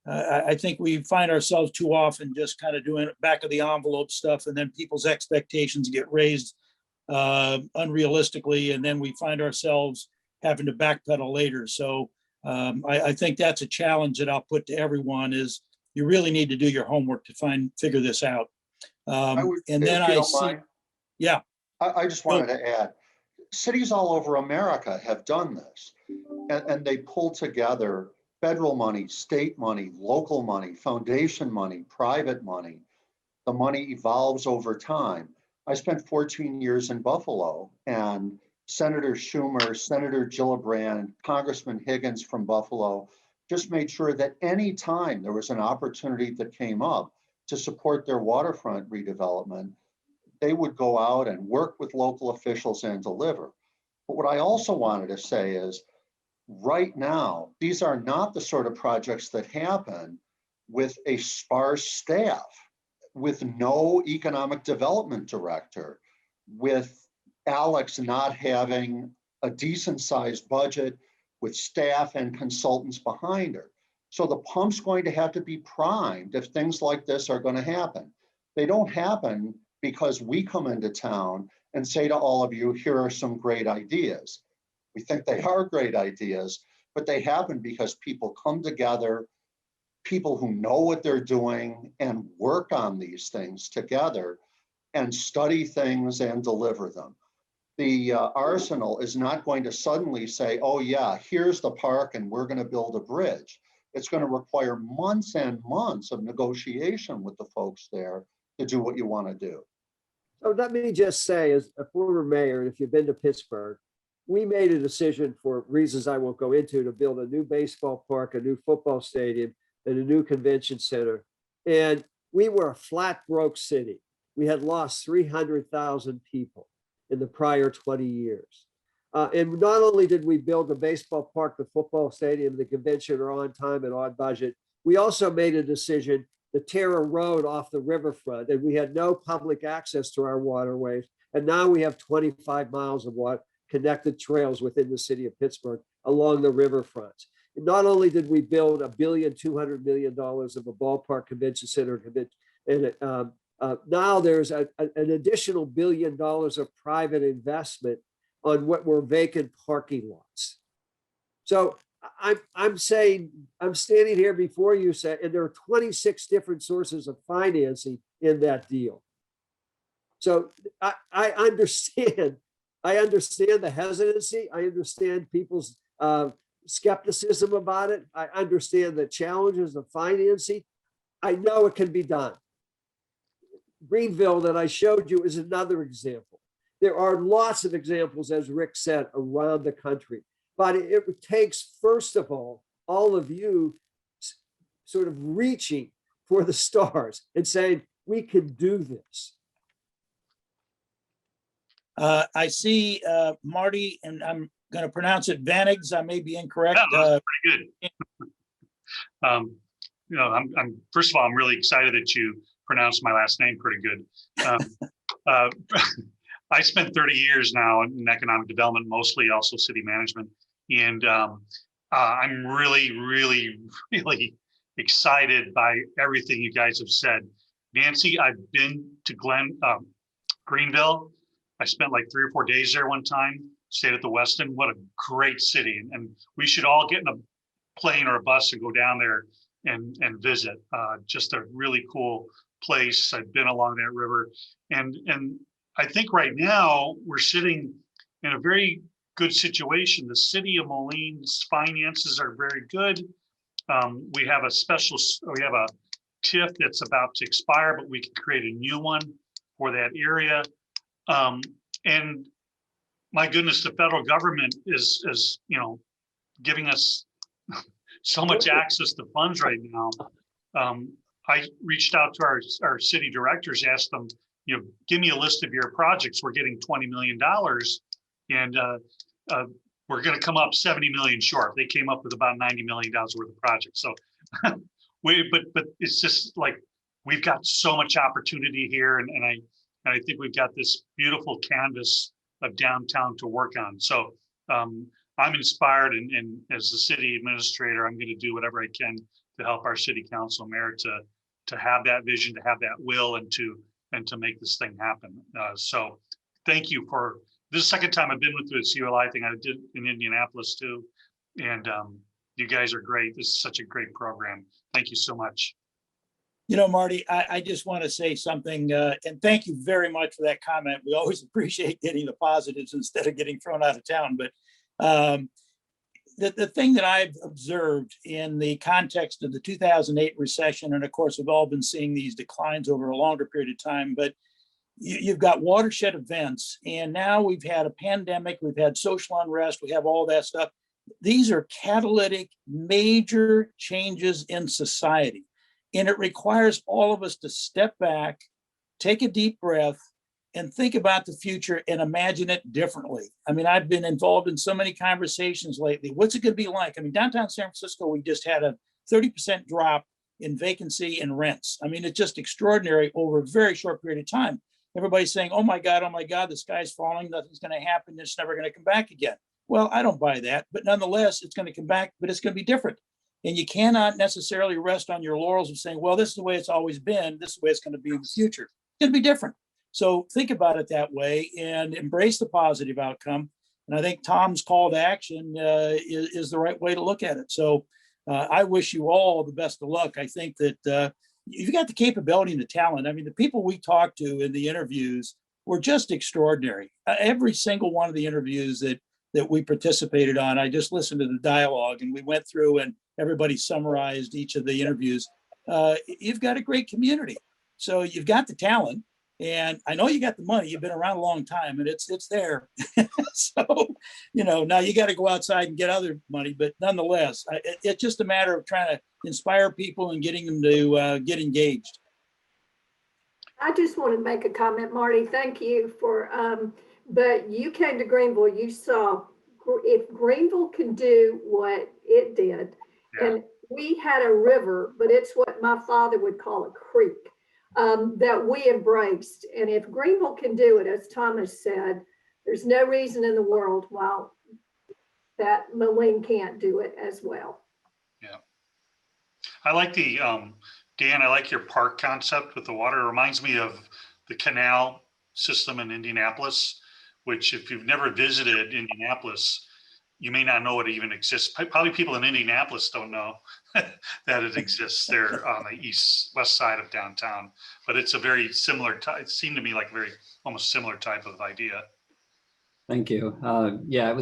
I think we find ourselves too often just kind of doing back of the envelope stuff, and then people's expectations get raised unrealistically, and then we find ourselves having to backpedal later. So I think that's a challenge that I'll put to everyone is you really need to do your homework to figure this out. And then I see, yeah. I just wanted to add, cities all over America have done this, and they pull together federal money, state money, local money, foundation money, private money. The money evolves over time. I spent 14 years in Buffalo, and Senator Schumer, Senator Gillibrand, Congressman Higgins from Buffalo just made sure that any time there was an opportunity that came up to support their waterfront redevelopment, they would go out and work with local officials and deliver. But what I also wanted to say is, right now, these are not the sort of projects that happen with a sparse staff, with no economic development director, with Alex not having a decent sized budget, with staff and consultants behind her. So the pump's going to have to be primed if things like this are going to happen. They don't happen because we come into town and say to all of you, here are some great ideas. We think they are great ideas, but they happen because people come together, people who know what they're doing and work on these things together and study things and deliver them. The arsenal is not going to suddenly say, oh yeah, here's the park and we're going to build a bridge. It's going to require months and months of negotiation with the folks there to do what you want to do. So let me just say, as a former mayor, if you've been to Pittsburgh, we made a decision for reasons I won't go into to build a new baseball park, a new football stadium, and a new convention center. And we were a flat broke city. We had lost 300,000 people in the prior 20 years. And not only did we build the baseball park, the football stadium, the convention are on time and on budget, we also made a decision to tear a road off the riverfront, and we had no public access to our waterways. And now we have 25 miles of connected trails within the city of Pittsburgh along the riverfront. And not only did we build $1.2 billion of a ballpark convention center, and now there's an additional $1 billion of private investment on what were vacant parking lots. So I'm saying, I'm standing here before you, and there are 26 different sources of financing in that deal. So I understand the hesitancy. I understand people's skepticism about it. I understand the challenges of financing. I know it can be done. Greenville that I showed you is another example. There are lots of examples, as Rick said, around the country. But it takes, first of all of you sort of reaching for the stars and saying, we can do this. I see Marty, and I'm going to pronounce it Vanigs. I may be incorrect. Yeah, that's pretty good. You know, I'm first of all, I'm really excited that you pronounced my last name pretty good. I spent 30 years now in economic development, mostly also city management. And I'm really, really, really excited by everything you guys have said. Nancy, I've been to Greenville. I spent like 3 or 4 days there one time, stayed at the Westin. What a great city. And we should all get in a plane or a bus and go down there and visit. Just a really cool place. I've been along that river. And I think right now we're sitting in a very good situation. The city of Moline's finances are very good. We have a TIF that's about to expire, but we can create a new one for that area. And my goodness, the federal government is giving us so much access to funds right now. I reached out to our city directors, asked them, give me a list of your projects. We're getting $20 million, and we're going to come up 70 million short. They came up with about $90 million worth of projects. So, but it's just like we've got so much opportunity here, and I think we've got this beautiful canvas of downtown to work on. So I'm inspired, and as the city administrator, I'm going to do whatever I can to help our city council mayor to have that vision, to have that will, and to make this thing happen. So thank you for this is the second time I've been with this ULI thing. I did in Indianapolis too. And you guys are great. This is such a great program. Thank you so much. Marty, I just want to say something, and thank you very much for that comment. We always appreciate getting the positives instead of getting thrown out of town. But the thing that I've observed in the context of the 2008 recession, and of course, we've all been seeing these declines over a longer period of time, but you've got watershed events, and now we've had a pandemic, we've had social unrest, we have all that stuff. These are catalytic, major changes in society. And it requires all of us to step back, take a deep breath, and think about the future and imagine it differently. I mean, I've been involved in so many conversations lately. What's it going to be like? I mean, downtown San Francisco, we just had a 30% drop in vacancy and rents. I mean, it's just extraordinary over a very short period of time. Everybody's saying, oh my God, the sky's falling, nothing's going to happen, it's never going to come back again. Well, I don't buy that, but nonetheless, it's going to come back, but it's going to be different. And you cannot necessarily rest on your laurels of saying, well, this is the way it's always been, this is the way it's going to be in the future. It's going to be different. So think about it that way and embrace the positive outcome. And I think Tom's call to action is the right way to look at it. So I wish you all the best of luck. I think that you've got the capability and the talent. I mean, the people we talked to in the interviews were just extraordinary. Every single one of the interviews that we participated on, I just listened to the dialogue and we went through and everybody summarized each of the interviews. You've got a great community. So you've got the talent, and I know you got the money. You've been around a long time, and it's there. So, now you got to go outside and get other money, but nonetheless, it's just a matter of trying to inspire people and getting them to get engaged. I just want to make a comment, Marty. Thank you for, but you came to Greenville, you saw if Greenville can do what it did, yeah. And we had a river, but it's what my father would call a creek, that we embraced. And if Greenville can do it, as Thomas said, there's no reason in the world why that Moline can't do it as well. Yeah. I like the, Dan, I like your park concept with the water. It reminds me of the canal system in Indianapolis, which if you've never visited Indianapolis, you may not know it even exists. Probably people in Indianapolis don't know that it exists there on the west side of downtown, but it's a very similar type. It seemed to me like a very almost similar type of idea. Thank you. Yeah,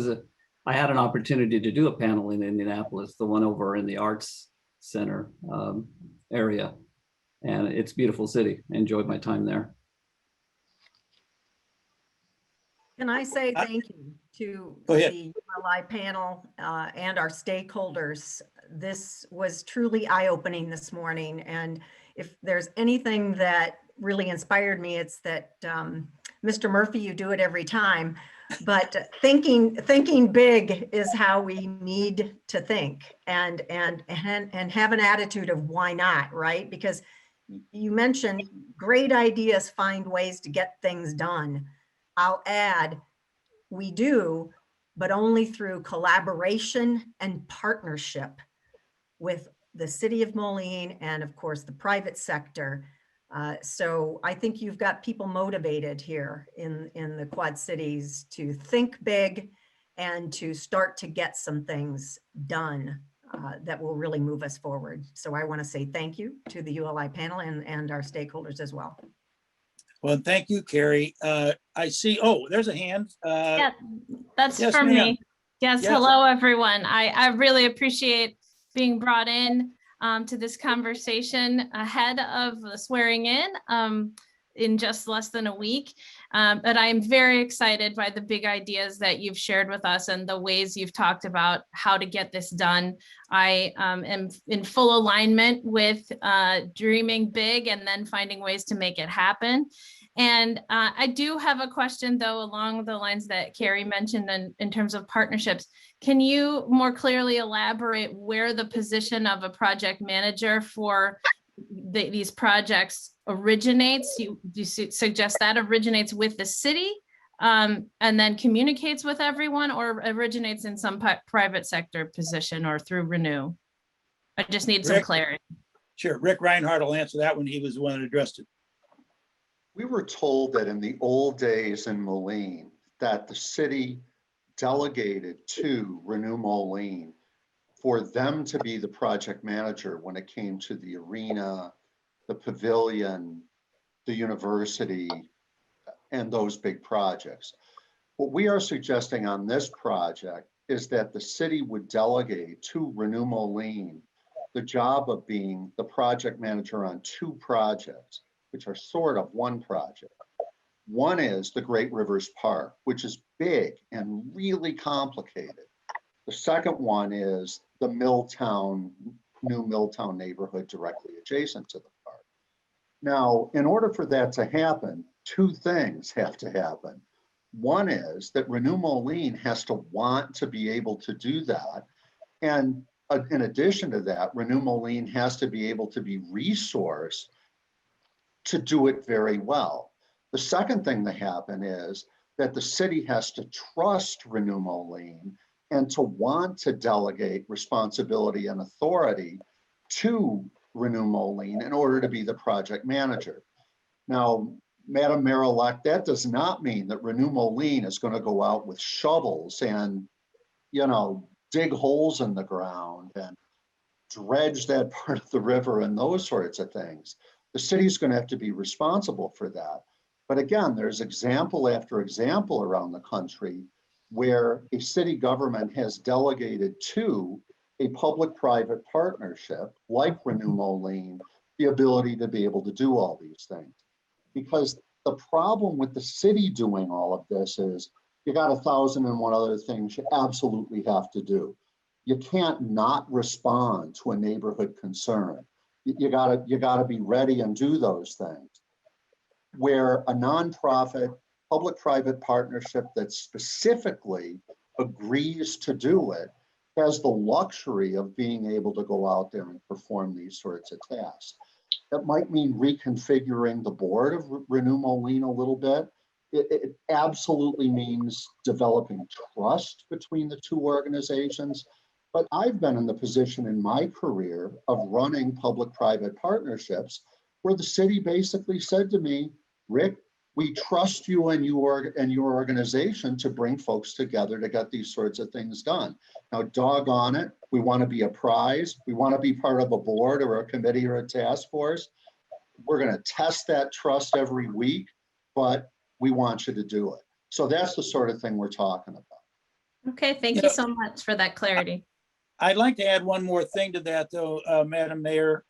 I had an opportunity to do a panel in Indianapolis, the one over in the Arts Center area, and it's a beautiful city. I enjoyed my time there. Can I say thank you to the ULI panel and our stakeholders? This was truly eye-opening this morning. And if there's anything that really inspired me, it's that Mr. Murphy, you do it every time, but thinking big is how we need to think and have an attitude of why not, right? Because you mentioned great ideas find ways to get things done. I'll add, we do, but only through collaboration and partnership with the city of Moline and of course the private sector. So I think you've got people motivated here in the Quad Cities to think big and to start to get some things done that will really move us forward. So I want to say thank you to the ULI panel and our stakeholders as well. Well, thank you, Carrie. I see, oh, there's a hand. Yeah, that's yes, from ma'am. me. Yes, Yes. hello, everyone. I really appreciate being brought in to this conversation ahead of the swearing in just less than a week. But I'm very excited by the big ideas that you've shared with us and the ways you've talked about how to get this done. I am in full alignment with dreaming big and then finding ways to make it happen. And I do have a question, though, along the lines that Carrie mentioned in terms of partnerships. Can you more clearly elaborate where the position of a project manager for these projects originates? Do you suggest that originates with the city and then communicates with everyone, or originates in some private sector position or through Renew? I just need some clarity. Sure, Rick Reinhardt will answer that when he was the one that addressed it. We were told that in the old days in Moline, that the city delegated to Renew Moline for them to be the project manager when it came to the arena, the pavilion, the university, and those big projects. What we are suggesting on this project is that the city would delegate to Renew Moline the job of being the project manager on two projects, which are sort of one project. One is the Great Rivers Park, which is big and really complicated. The second one is the new Milltown neighborhood directly adjacent to the park. Now, in order for that to happen, two things have to happen. One is that Renew Moline has to want to be able to do that. And in addition to that, Renew Moline has to be able to be resourced to do it very well. The second thing to happen is that the city has to trust Renew Moline and to want to delegate responsibility and authority to Renew Moline in order to be the project manager. Now, Madam Mayor-elect, that does not mean that Renew Moline is going to go out with shovels and, dig holes in the ground and dredge that part of the river and those sorts of things. The city's going to have to be responsible for that. But again, there's example after example around the country where a city government has delegated to a public-private partnership like Renew Moline the ability to be able to do all these things. Because the problem with the city doing all of this is you got 1,001 other things you absolutely have to do. You can't not respond to a neighborhood concern. You gotta be ready and do those things. Where a nonprofit public-private partnership that specifically agrees to do it has the luxury of being able to go out there and perform these sorts of tasks. That might mean reconfiguring the board of Renew Moline a little bit. It absolutely means developing trust between the two organizations. But I've been in the position in my career of running public-private partnerships where the city basically said to me, Rick, we trust you and your organization to bring folks together to get these sorts of things done. Now, doggone it, we want to be a prize. We want to be part of a board or a committee or a task force. We're going to test that trust every week, but we want you to do it. So that's the sort of thing we're talking about. Okay, thank you so much for that clarity. I'd like to add one more thing to that, though, Madam Mayor.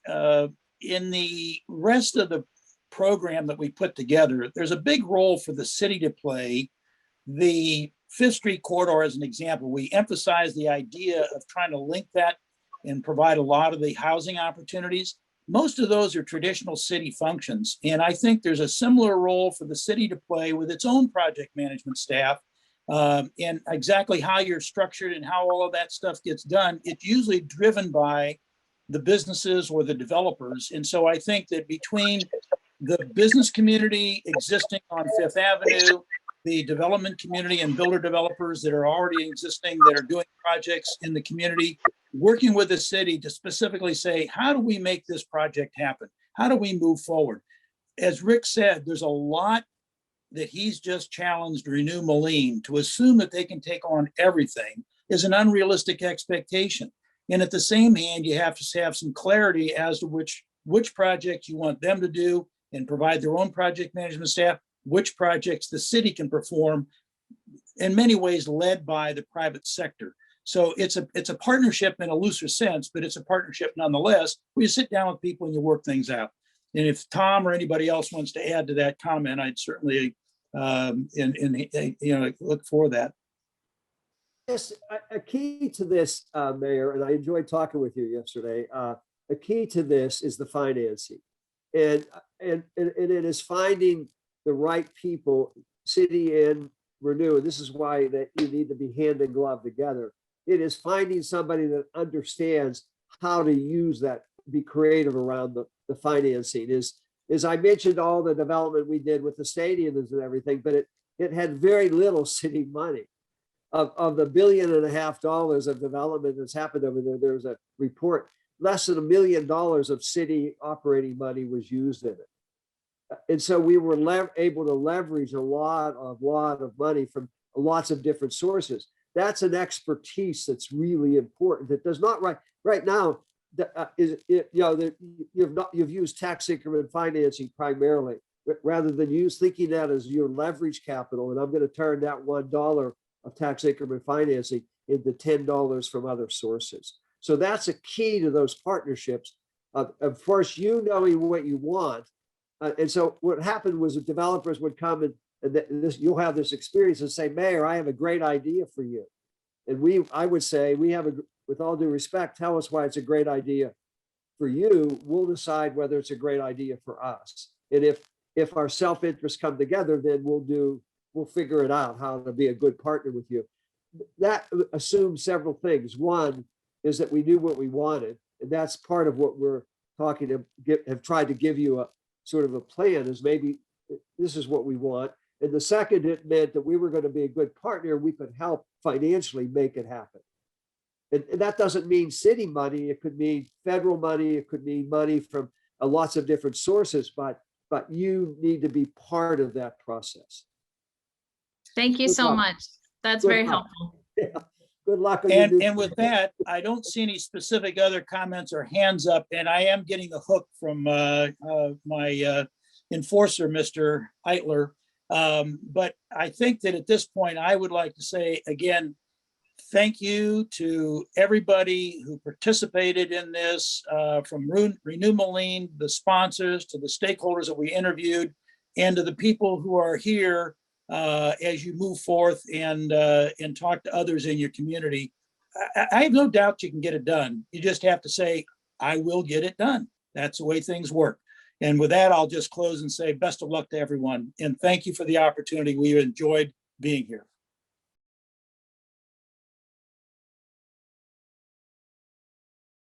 In the rest of the program that we put together, there's a big role for the city to play. The Fifth Street corridor, as an example, we emphasize the idea of trying to link that and provide a lot of the housing opportunities. Most of those are traditional city functions. And I think there's a similar role for the city to play with its own project management staff. And exactly how you're structured and how all of that stuff gets done, it's usually driven by the businesses or the developers. And so I think that between the business community existing on Fifth Avenue, the development community and builder developers that are already existing, that are doing projects in the community, working with the city to specifically say, how do we make this project happen? How do we move forward? as Rick said, there's a lot that he's just challenged Renew Moline to assume that they can take on everything is an unrealistic expectation. And at the same hand, you have to have some clarity as to which projects you want them to do and provide their own project management staff, which projects the city can perform, in many ways led by the private sector. So it's a partnership in a looser sense, but it's a partnership nonetheless, where you sit down with people and you work things out. And if Tom or anybody else wants to add to that comment, I'd certainly look for that. Yes, a key to this, Mayor, and I enjoyed talking with you yesterday. A key to this is the financing, and it is finding the right people, city and Renew. And this is why that you need to be hand in glove together. It is finding somebody that understands how to use that, be creative around the financing. Is I mentioned all the development we did with the stadiums and everything, but it had very little city money. Of the $1.5 billion of development that's happened over there, there's a report, less than $1 million of city operating money was used in it. And so we were able to leverage a lot of money from lots of different sources. That's an expertise that's really important. That does not right now. You've used tax increment financing primarily, rather than thinking that as your leverage capital. And I'm going to turn that $1 of tax increment financing into $10 from other sources. So that's a key to those partnerships. Of course, you knowing what you want. And so what happened was that developers would come and you'll have this experience and say, Mayor, I have a great idea for you. And I would say, with all due respect, tell us why it's a great idea for you. We'll decide whether it's a great idea for us. And if our self-interests come together, then we'll figure it out how to be a good partner with you. That assumes several things. One is that we knew what we wanted, and that's part of what we're talking to have tried to give you a sort of a plan, is maybe this is what we want. And the second, it meant that we were going to be a good partner. We could help financially make it happen. And that doesn't mean city money. It could mean federal money. It could mean money from lots of different sources, but you need to be part of that process. Thank you so much. That's very helpful. Yeah. Good luck. And with that, I don't see any specific other comments or hands up, and I am getting the hook from my enforcer, Mr. Eitler. But I think that at this point, I would like to say again, thank you to everybody who participated in this, from Renew Moline, the sponsors, to the stakeholders that we interviewed, and to the people who are here as you move forth and talk to others in your community. I have no doubt you can get it done. You just have to say, I will get it done. That's the way things work. And with that, I'll just close and say best of luck to everyone. And thank you for the opportunity. We enjoyed being here.